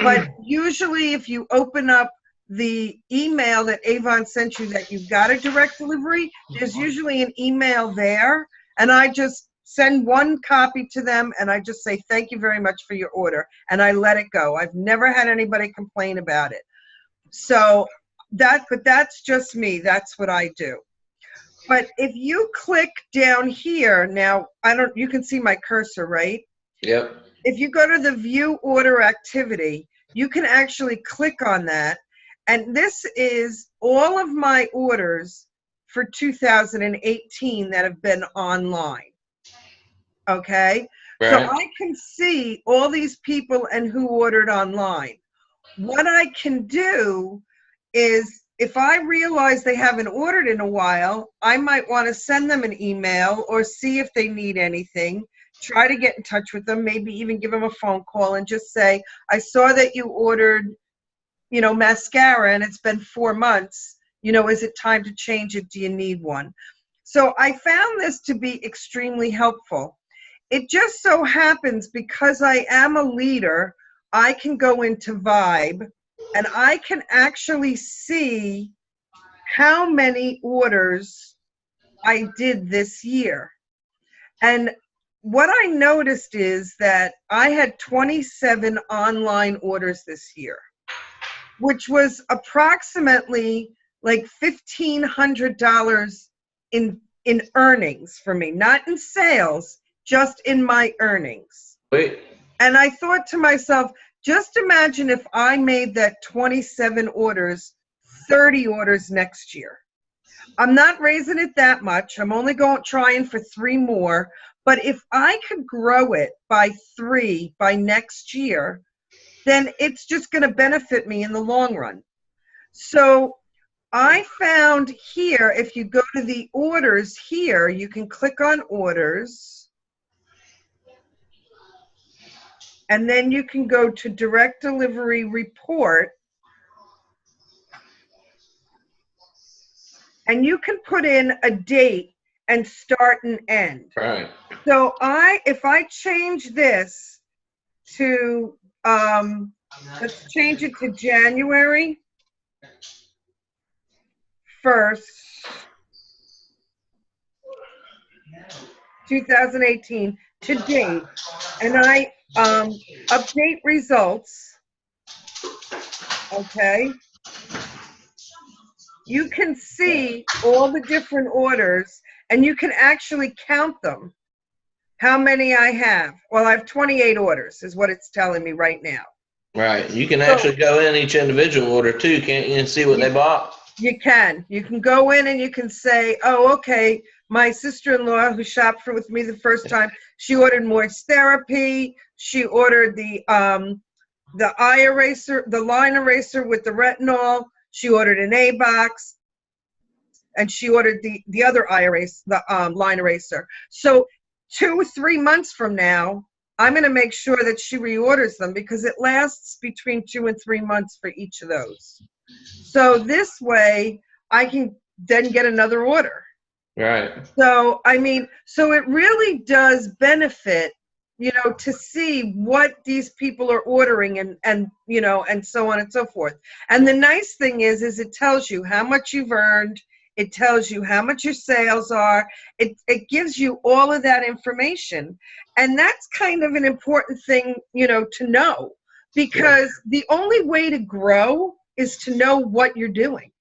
but usually if you open up the email that Avon sent you that you've got a direct delivery, there's usually an email there, and I just send 1 copy to them, and I just say, thank you very much for your order, and I let it go. I've never had anybody complain about it. So but that's just me. That's what I do. But if you click down here, now, you can see my cursor, right? Yep. If you go to the view order activity, you can actually click on that, and this is all of my orders for 2018 that have been online. Okay, Right. so I can see all these people and who ordered online. What I can do is, if I realize they haven't ordered in a while, I might want to send them an email or see if they need anything, try to get in touch with them, maybe even give them a phone call and just say, I saw that you ordered, mascara, and it's been 4 months. Is it time to change it? Do you need one? So I found this to be extremely helpful. It just so happens, because I am a leader, I can go into Vibe and I can actually see how many orders I did this year. And what I noticed is that I had 27 online orders this year, which was approximately like $1,500 in earnings for me, not in sales, just in my earnings. Wait. And I thought to myself, just imagine if I made that 27 orders, 30 orders next year. I'm not raising it that much. I'm only trying for 3 more. But if I could grow it by 3 by next year, then it's just going to benefit me in the long run. So I found here, if you go to the orders here, you can click on orders. And then you can go to direct delivery report. And you can put in a date and start and end. Right. So if I change this to, let's change it to January 1st, 2018 to date, and I update results, okay? You can see all the different orders, and you can actually count them, how many I have. Well, I have 28 orders is what it's telling me right now. Right. You can actually go in each individual order too, can't you, and see what they bought? You can. You can go in and you can say, oh, okay, my sister-in-law who shopped with me the first time, she ordered moist therapy. She ordered the eye eraser, the line eraser with the retinol. She ordered an A-box, and she ordered the other eye eraser, the line eraser. So 2 or 3 months from now, I'm going to make sure that she reorders them because it lasts between 2 and 3 months for each of those. So this way, I can then get another order. Right. So, I mean, so it really does benefit, you know, to see what these people are ordering and you know, and so on and so forth. And the nice thing is it tells you how much you've earned. It tells you how much your sales are. It gives you all of that information. And that's kind of an important thing, you know, to know, because the only way to grow is to know what you're doing.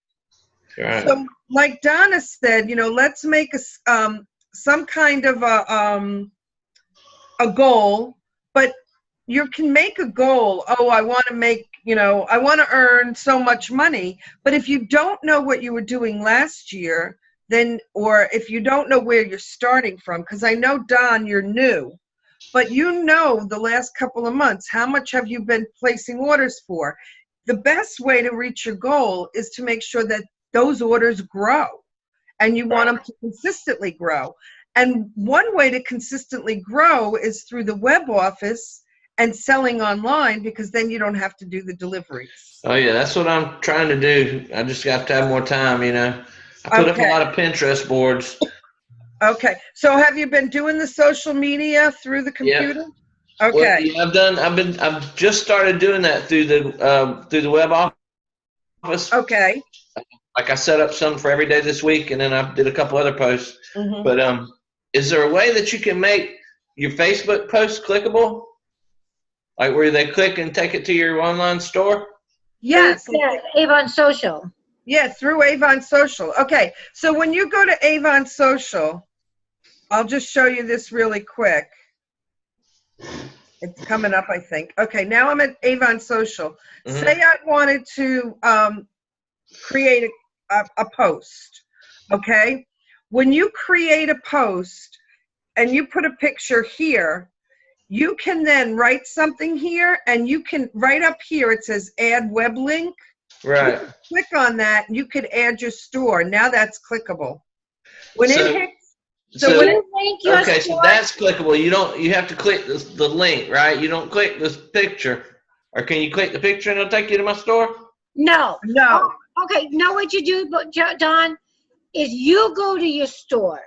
Right. So like Donna said, you know, let's make some kind of a goal, but you can make a goal. Oh, I want to make, you know, I want to earn so much money. But if you don't know what you were doing last year, then, or if you don't know where you're starting from, because I know, Don, you're new, but you know the last couple of months, how much have you been placing orders for? The best way to reach your goal is to make sure that those orders grow, and you want them to consistently grow. And one way to consistently grow is through the web office and selling online, because then you don't have to do the deliveries. Oh yeah, that's what I'm trying to do. I just got to have more time, you know. I put up a lot of Pinterest boards. Okay. So have you been doing the social media through the computer? Yep. Okay. Well, yeah, I've just started doing that through the web office. Okay. Like I set up some for every day this week, and then I did a couple other posts. Mm-hmm. But is there a way that you can make your Facebook posts clickable? Like where they click and take it to your online store? Yes. Yeah, Avon Social. Yeah, through Avon Social. Okay, so when you go to Avon Social, I'll just show you this really quick. It's coming up, I think. Okay, now I'm at Avon Social. Mm-hmm. Say I wanted to create a post, okay? When you create a post and you put a picture here, you can then write something here, and you can, right up here, it says add web link. Right. You click on that, and you could add your store. Now that's clickable. When it hits, when it link your okay, store, so that's clickable. You have to click the link, right? You don't click this picture. Or can you click the picture and it'll take you to my store? No. No. Oh, okay, know what you do, Don, is you go to your store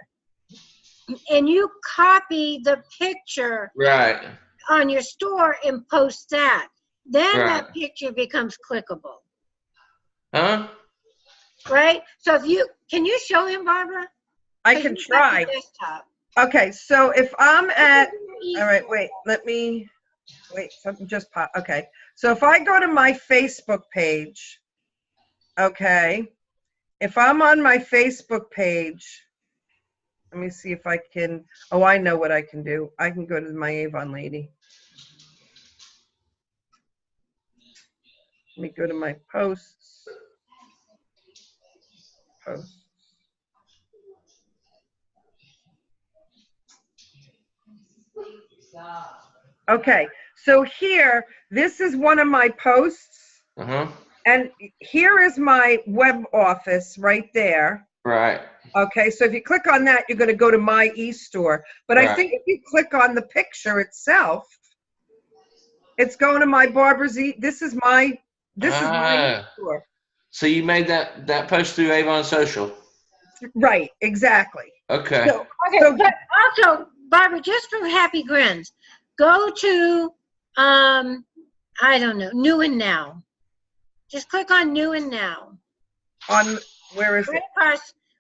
and you copy the picture right on your store and post that. Then that picture becomes clickable. Huh? Right? So can you show him, Barbara? I can try. Okay, so if I'm at, all right, wait, something just popped. Okay, so if I go to my Facebook page, okay, if I'm on my Facebook page, let me see if I can, oh, I know what I can do. I can go to my Avon lady. Let me go to my posts. Okay, so here, this is one of my posts, Uh-huh. and here is my web office right there. Right. Okay, so if you click on that, you're going to go to my e-store. But I Right. think if you click on the picture itself, it's going to my Barbara's this is my e-store. So you made that post through Avon Social. Right, exactly. Okay. So, Okay, so but also, Barbara, just for Happy Grins, go to, I don't know, New and Now. Just click on New and Now. on, where is it?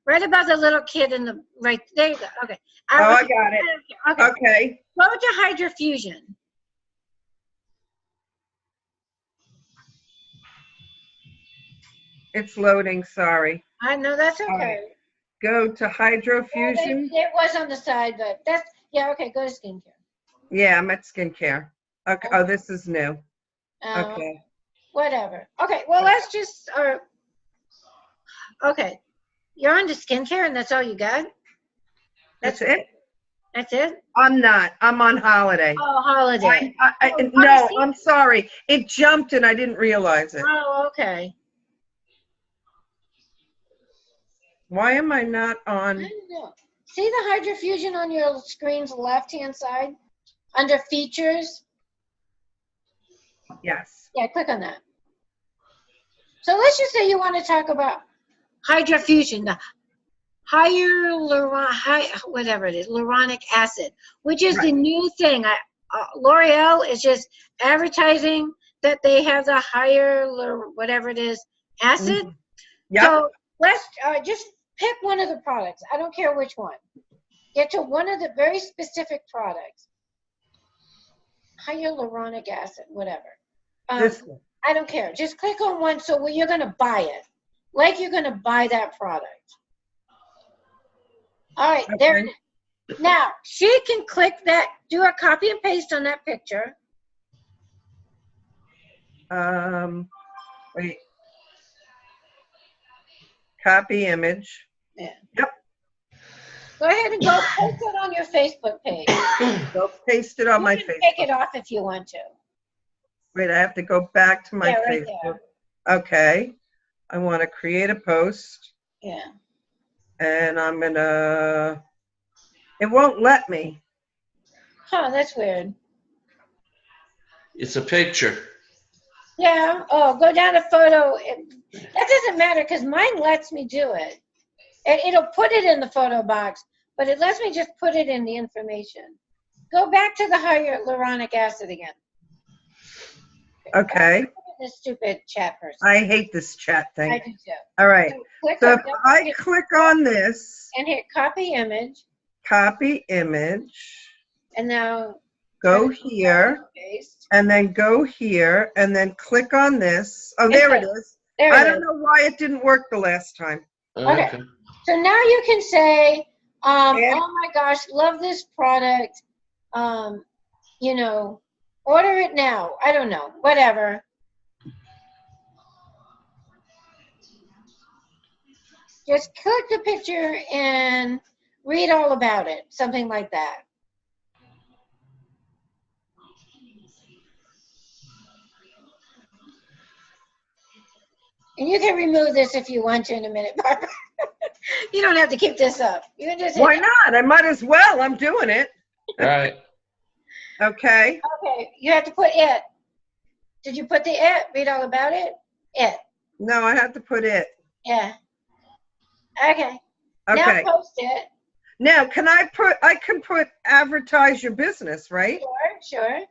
Right above the little kid in the, right, there you go, okay. Oh, I got it. Okay, Okay. go to Hydrofusion. It's loading, sorry. I know, that's All right. okay. Go to Yeah, Hydrofusion. it was on the side, but that's, yeah, okay, go to skincare. Yeah, I'm at skincare. Okay. Oh, this is new. Okay. Whatever. Okay, well, let's just, okay. You're on to skincare and that's all you got? That's it? That's it? I'm not. I'm on holiday. Oh, holiday. No, I'm sorry. It jumped and I didn't realize it. Oh, okay. Why am I not I on? don't know. See the Hydrofusion on your screen's left-hand side? Under features? Yes. Yeah, click on that. So let's just say you want to talk about Hydrofusion, the hyaluronic acid, which is the new thing. L'Oreal is just advertising that they have the whatever it is, acid. Mm-hmm. Yep. So let's just pick one of the products. I don't care which one. Get to one of the very specific products. Hyaluronic acid, whatever. This one. I don't care. Just click on one so you're going to buy it. Like you're going to buy that product. All right, there it is. Now, she can click that, do a copy and paste on that picture. Wait. Copy image. Yeah. Yep. Go ahead and go post it on your Facebook page. Go paste it on my You can Facebook. take it off if you want to. Wait, I have to go back to my Yeah, right Facebook. Okay. I want to create a post. Yeah. And I'm going to, it won't let me. Huh, that's weird. It's a picture. Yeah. Oh, go down to photo. That doesn't matter because mine lets me do it. It'll put it in the photo box, but it lets me just put it in the information. Go back to the hyaluronic acid again. Okay. This stupid chat person. I hate this chat I thing. do too. All right. Click So on- if I click on this, and hit copy image, copy image, and now go here, paste. and then go here, and then click on this. Oh, there it is. There I it don't is. know why it didn't work the last time. Okay. So now you can say, And- oh my gosh, love this product. You know, order it now. I don't know, whatever. Just click the picture and read all about it, something like that. And you can remove this if you want to in a minute, Barbara. You don't have to keep this up. You can just hit Why not? I might as well. I'm doing it. Right. Okay. Okay, you have to put it. Did you put the it? Read all about it? It. No, I have to put it. Yeah. Okay. Okay. Now post it. Now, I can put advertise your business, right? Sure.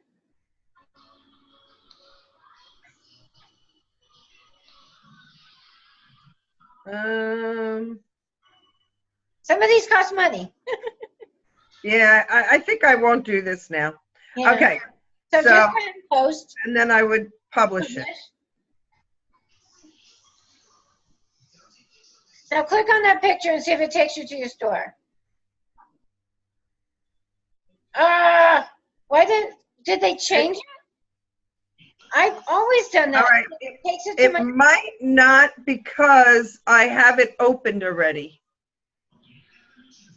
Some of these cost money. Yeah, I think I won't do this now. Yeah. Okay. So So- just go ahead and post. And then I would publish it. Now click on that picture and see if it takes you to your store. Why did they change it? I've always done that. All right. It takes it to It my, might not because I have it opened already.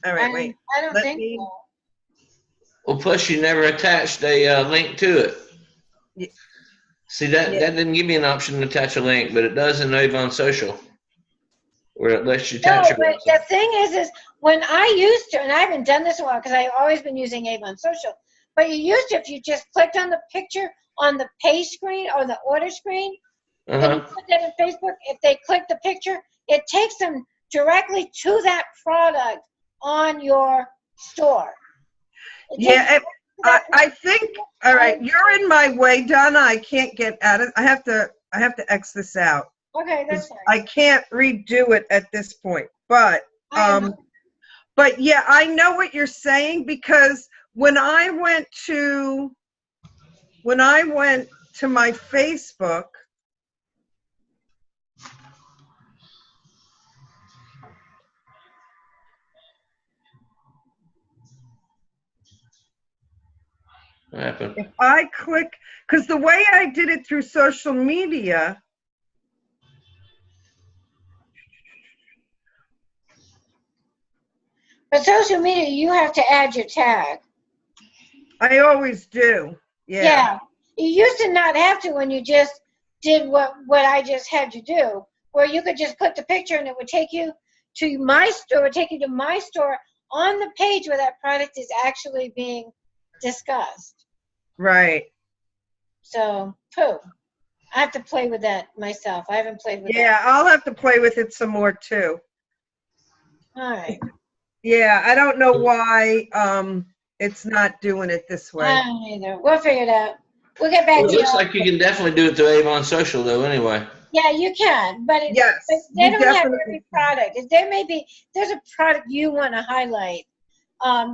All right, wait. I don't Let think me- so. Well, plus you never attached a link to it. Yeah. See, that didn't give me an option to attach a link, but it does in Avon Social, where it lets you attach No, your but website. the thing is when I used to, and I haven't done this in a while because I've always been using Avon Social, but you used to, if you just clicked on the picture on the pay screen or the order screen, and you put that in Facebook, if they click the picture, it takes them directly to that product on your store. Yeah, I think, all right, you're in my way, Donna. I can't get at it. I have to X this out. Okay, that's fine. I can't redo it at this point. But yeah, I know what you're saying, because when I went to my Facebook, What happened? if I click, because the way I did it through social media, but social media, you have to add your tag. I always do. Yeah. You used to not have to when you just did what I just had you do, where you could just put the picture and it would take you to my store, on the page where that product is actually being discussed. Right. So, I have to play with that myself. I haven't played with that. Yeah, I'll have to play with it some more too. All right. Yeah, I don't know why it's not doing it this way. I don't either. We'll figure it out. We'll get back Well, to it you. looks like you can definitely do it through Avon Social, though, anyway. Yeah, you can, but Yes, but they you don't have definitely every can. product. There's a product you want to highlight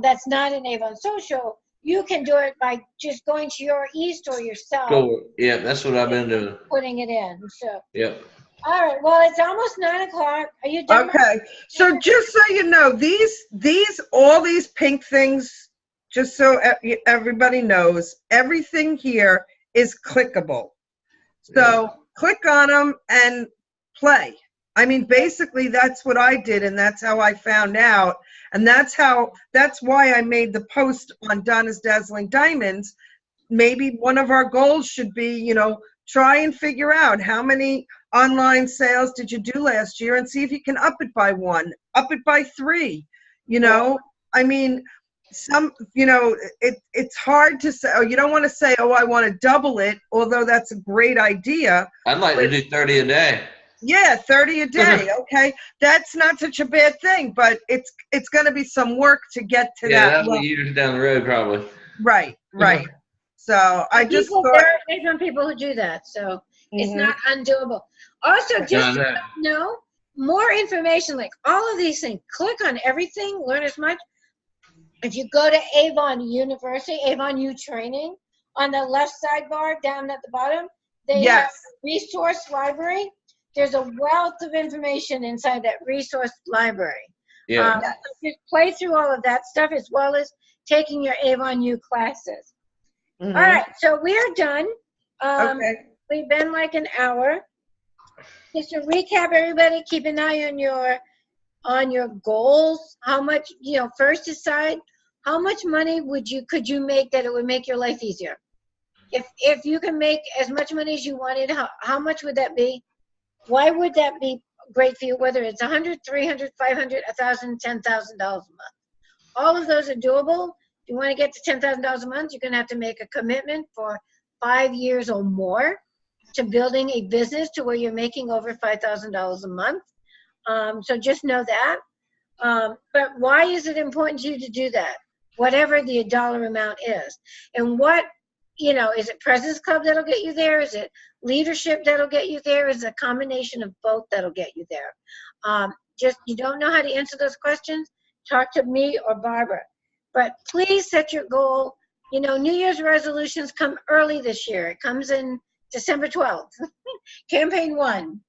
that's not in Avon Social. You can do it by just going to your e-store yourself. Cool. Yeah, that's what I've been doing. Putting it in. So. Yep. All right. Well, it's almost 9 o'clock. Are you done? Okay, so just so you know, all these pink things, just so everybody knows, everything here is clickable. So click on them and play. I mean, basically that's what I did, and that's how I found out. And that's why I made the post on Donna's Dazzling Diamonds. Maybe one of our goals should be, try and figure out how many online sales did you do last year and see if you can up it by 1, up it by 3. I mean, it's hard to say, you don't want to say, I want to double it, although that's a great idea. I'd like to do 30 a day. Yeah, 30 a day. Okay, that's not such a bad thing, but it's going to be some work to get to that. Yeah, that'll be years down the road, probably. Right. So I just thought, there are some people who do that, so it's not undoable. Also, just to know more information, like all of these things. Click on everything. Learn as much. If you go to Avon University, Avon U Training, on the left sidebar down at the bottom, they have a resource library. There's a wealth of information inside that resource library. Yeah. Just play through all of that stuff as well as taking your Avon U classes. All right, so we are done. okay. We've been like an hour. Just to recap, everybody, keep an eye on your goals. How much, first decide how much money could you make that it would make your life easier. If you can make as much money as you wanted, how much would that be? Why would that be great for you? Whether it's $100, $300, $500, $1,000, $10,000 a month. All of those are doable. If you want to get to $10,000 a month, you're going to have to make a commitment for 5 years or more to building a business to where you're making over $5,000 a month. So just know that. But why is it important to you to do that? Whatever the dollar amount is. And is it President's Club that'll get you there? Is it leadership that'll get you there? Is it a combination of both that'll get you there? You don't know how to answer those questions? Talk to me or Barbara. But please set your goal. New Year's resolutions come early this year. It comes in December 12th. Campaign 1.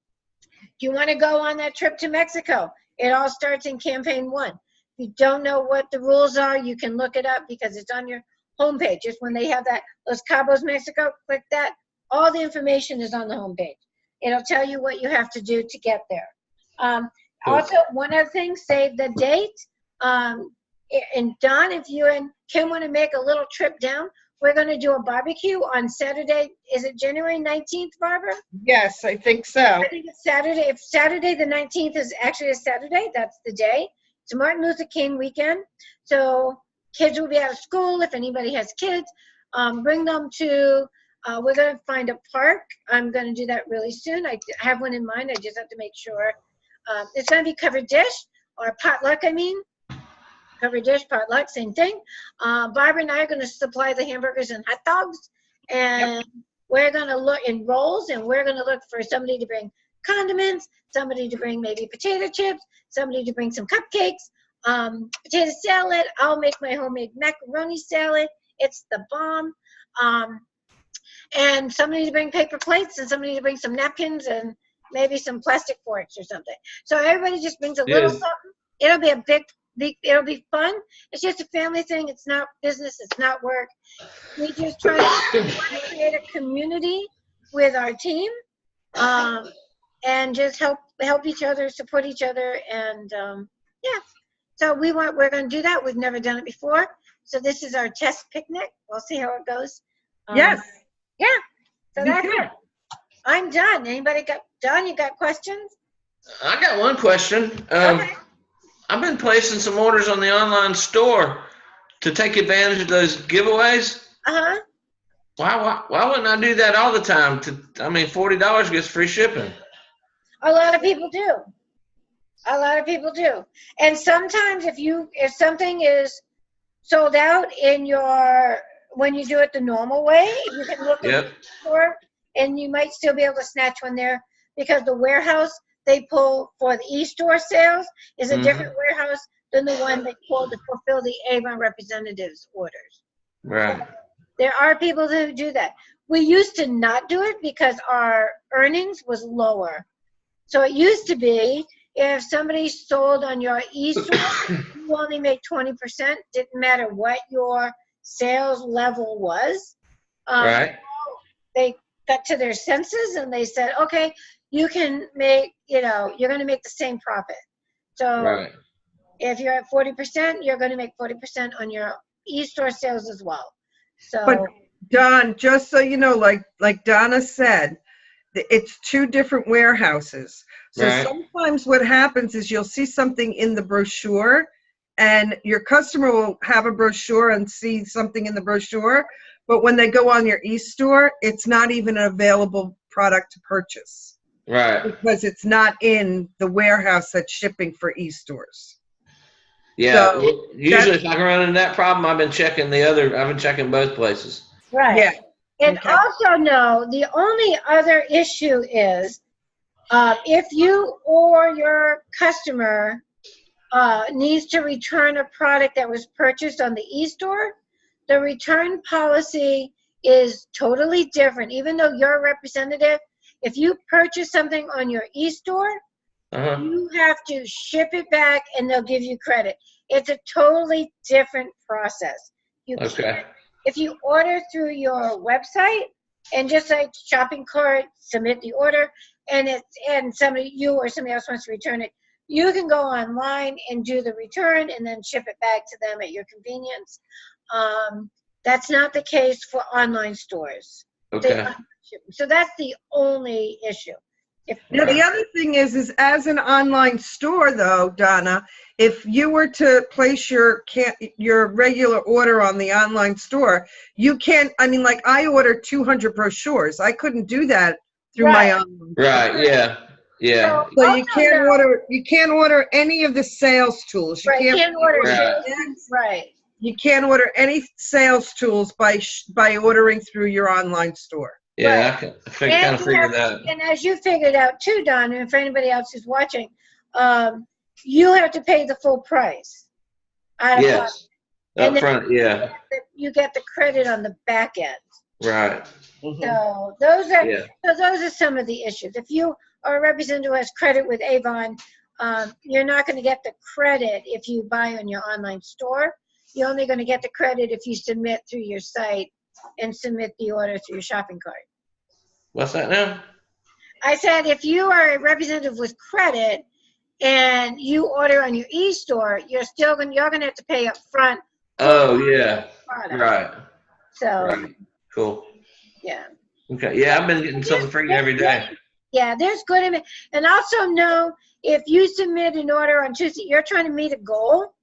Do you want to go on that trip to Mexico? It all starts in Campaign 1. If you don't know what the rules are, you can look it up because it's on your homepage. Just when they have that Los Cabos, Mexico, click that. All the information is on the homepage. It'll tell you what you have to do to get there. Also, one other thing, save the date. And Don, if you and Kim want to make a little trip down. We're going to do a barbecue on Saturday. Is it January 19th, Barbara? Yes, I think so. I think it's Saturday. If Saturday the 19th is actually a Saturday, that's the day. It's Martin Luther King weekend. So kids will be out of school. If anybody has kids, bring them to, we're going to find a park. I'm going to do that really soon. I have one in mind. I just have to make sure. It's going to be covered dish or potluck, I mean. Covered dish, potluck, same thing. Barbara and I are going to supply the hamburgers and hot dogs. And we're going to look in rolls, and we're going to look for somebody to bring condiments, somebody to bring maybe potato chips, somebody to bring some cupcakes, potato salad. I'll make my homemade macaroni salad. It's the bomb. And somebody to bring paper plates, and somebody to bring some napkins and maybe some plastic forks or something. So everybody just brings a little something. It'll be a big, it'll be fun. It's just a family thing. It's not business. It's not work. We just try to create a community with our team, and just help each other, support each other, and yeah. So we're going to do that. We've never done it before. So this is our test picnic. We'll see how it goes. Yes. Yeah. So Me that's too. it. I'm done. Anybody got done? You got questions? I got one question. Okay. I've been placing some orders on the online store to take advantage of those giveaways. Uh-huh. Why wouldn't I do that all the time? $40 gets free shipping. A lot of people do. A lot of people do. And sometimes if something is sold out when you do it the normal way, you can look at the store and you might still be able to snatch one there, because the warehouse they pull for the e-store sales is a different warehouse than the one they pull to fulfill the Avon representatives orders. Right. There are people who do that. We used to not do it because our earnings was lower. So it used to be if somebody sold on your e-store, you only make 20%. Didn't matter what your sales level was. Right. They got to their senses and they said, okay, you can make, you're going to make the same profit. So if you're at 40%, you're going to make 40% on your e-store sales as well. So, But Don, just so you know, like Donna said, it's two different warehouses. So sometimes what happens is you'll see something in the brochure, and your customer will have a brochure and see something in the brochure, but when they go on your e-store, it's not even an available product to purchase. Right. Because it's not in the warehouse that's shipping for e-stores. Yeah. So usually if I can run into that problem, I've been checking both places. right. Yeah. And Okay. also know the only other issue is if you or your customer needs to return a product that was purchased on the e-store, the return policy is totally different. Even though you're a representative, if you purchase something on your e-store, you have to ship it back and they'll give you credit. It's a totally different process. If you order through your website and just like shopping cart, submit the order, and you or somebody else wants to return it, you can go online and do the return and then ship it back to them at your convenience. That's not the case for online stores. Okay. So that's the only issue. Now, the other thing is as an online store, though, Donna, if you were to place your regular order on the online store, you can't. I mean, like I ordered 200 brochures. I couldn't do that through my online. Right. Yeah. Yeah. So you can't order any of the sales tools. You can't order Right. You can't order any sales tools by ordering through your online store. Yeah, I kind of figured that. And as you figured out too, Don, and for anybody else who's watching, you have to pay the full price. Yes, up front, yeah. You get the credit on the back end. Right. So those are some of the issues. If you are a representative who has credit with Avon, you're not going to get the credit if you buy on your online store. You're only going to get the credit if you submit through your site and submit the order through your shopping cart. What's that now? I said if you are a representative with credit and you order on your e-store, you're going to have to pay up front Oh, yeah. product. Right. So, Right. Cool. yeah. Okay. Yeah, I've been getting something free every day. Yeah, there's good in it. And also know if you submit an order on Tuesday, you're trying to meet a goal,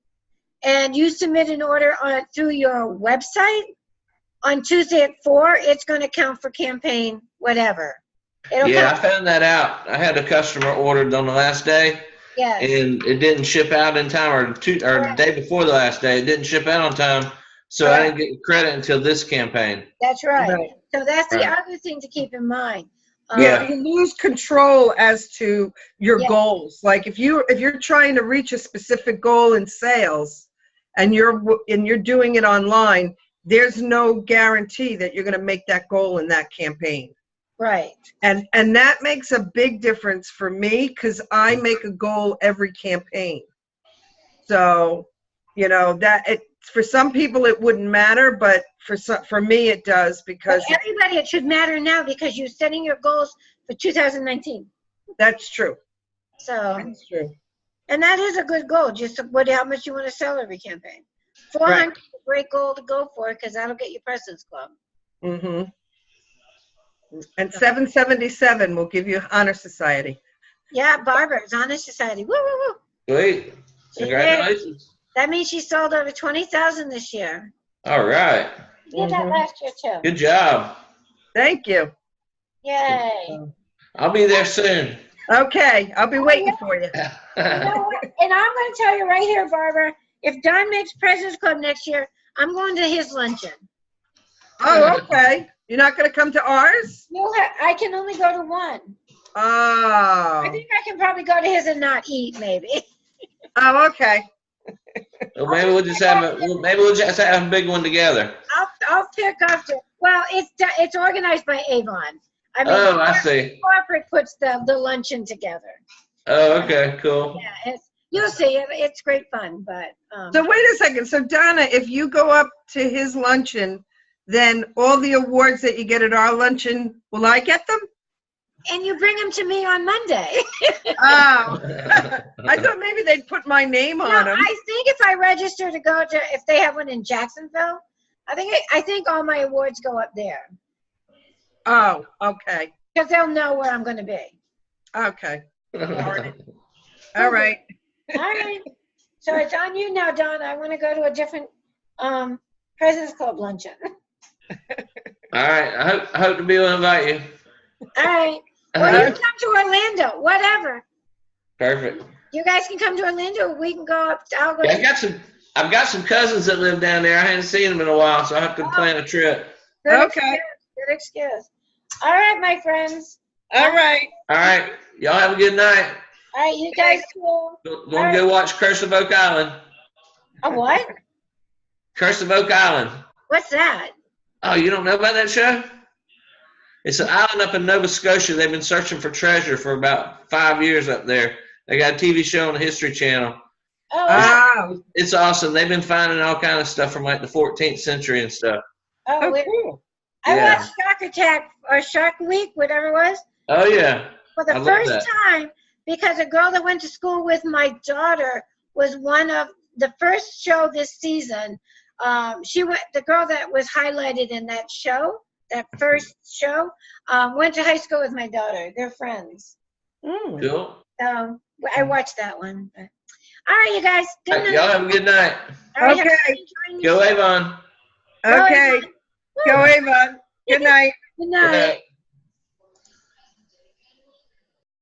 and you submit an order through your website on Tuesday at 4, it's going to count for campaign whatever. It'll Yeah, I count. found that out. I had a customer ordered on the last day, Yes. and it didn't ship out in time, or the day before the last day, it didn't ship out on time, so I didn't get credit until this campaign. That's right. Right. So that's the Right. other thing to keep in mind. Yeah, you lose control as to your Yeah. goals. Like if you're trying to reach a specific goal in sales, and you're doing it online, there's no guarantee that you're going to make that goal in that campaign. Right. And that makes a big difference for me because I make a goal every campaign. So, for some people it wouldn't matter, but for me it does because For everybody, it should matter now because you're setting your goals for 2019. that's true. So, That's true. and that is a good goal. Just how much you want to sell every campaign. 400 is a great goal to go for because that'll get you President's Club. Mm-hmm. And 777 will give you Honor Society. Yeah, Barbara's Honor Society. Woo, woo, woo. Sweet. Congratulations. That means she sold over 20,000 this year. All right. She did that last year too. Good job. Thank you. Yay. I'll be there soon. Okay, I'll be waiting for you. You know what? And I'm going to tell you right here, Barbara, if Don makes President's Club next year, I'm going to his luncheon. Oh, okay. You're not going to come to ours? I can only go to one. Oh. I think I can probably go to his and not eat, maybe. Oh, okay. Well, maybe we'll just have a big one together. I'll pick up well, it's organized by Avon. I mean, I see. corporate puts the luncheon together. Oh, okay, cool. Yeah, you'll see it. It's great fun, but. So wait a second. So Donna, if you go up to his luncheon, then all the awards that you get at our luncheon, will I get them? And you bring them to me on Monday. Oh. I thought maybe they'd put my name on them. I think if I register to go to, if they have one in Jacksonville, I think all my awards go up there. Oh, okay. Because they'll know where I'm going to be. Okay. All right. All right. So it's on you now, Don. I want to go to a different President's Club luncheon. All right. I hope to be able to invite you. All right. Well, you can come to Orlando, whatever. Perfect. You guys can come to Orlando. We can go up. I'll go. Yeah, I've got some cousins that live down there. I hadn't seen them in a while, so I have to plan a trip. Good Okay. Good excuse. All right, my friends. All right. All right. Y'all have a good night. All right, you guys too. Going to go watch Curse of Oak Island. A what? Curse of Oak Island. What's that? Oh, you don't know about that show? It's an island up in Nova Scotia. They've been searching for treasure for about 5 years up there. They got a TV show on the History Channel. Oh, Wow. It's awesome. They've been finding all kind of stuff from like the 14th century and stuff. Oh, wait. cool. I Yeah. watched Shark Attack or Shark Week, whatever it was, Oh, yeah. for the I love first that. time because a girl that went to school with my daughter was one of the first show this season. The girl that was highlighted in that show, that first show, went to high school with my daughter. They're friends. Mm. Cool. So I watched that one. All right, you guys. Good All right, night. y'all have a good night. All right, Okay. everybody enjoy Go your- Avon. Okay. Go Avon. Good night. Good Good night. night.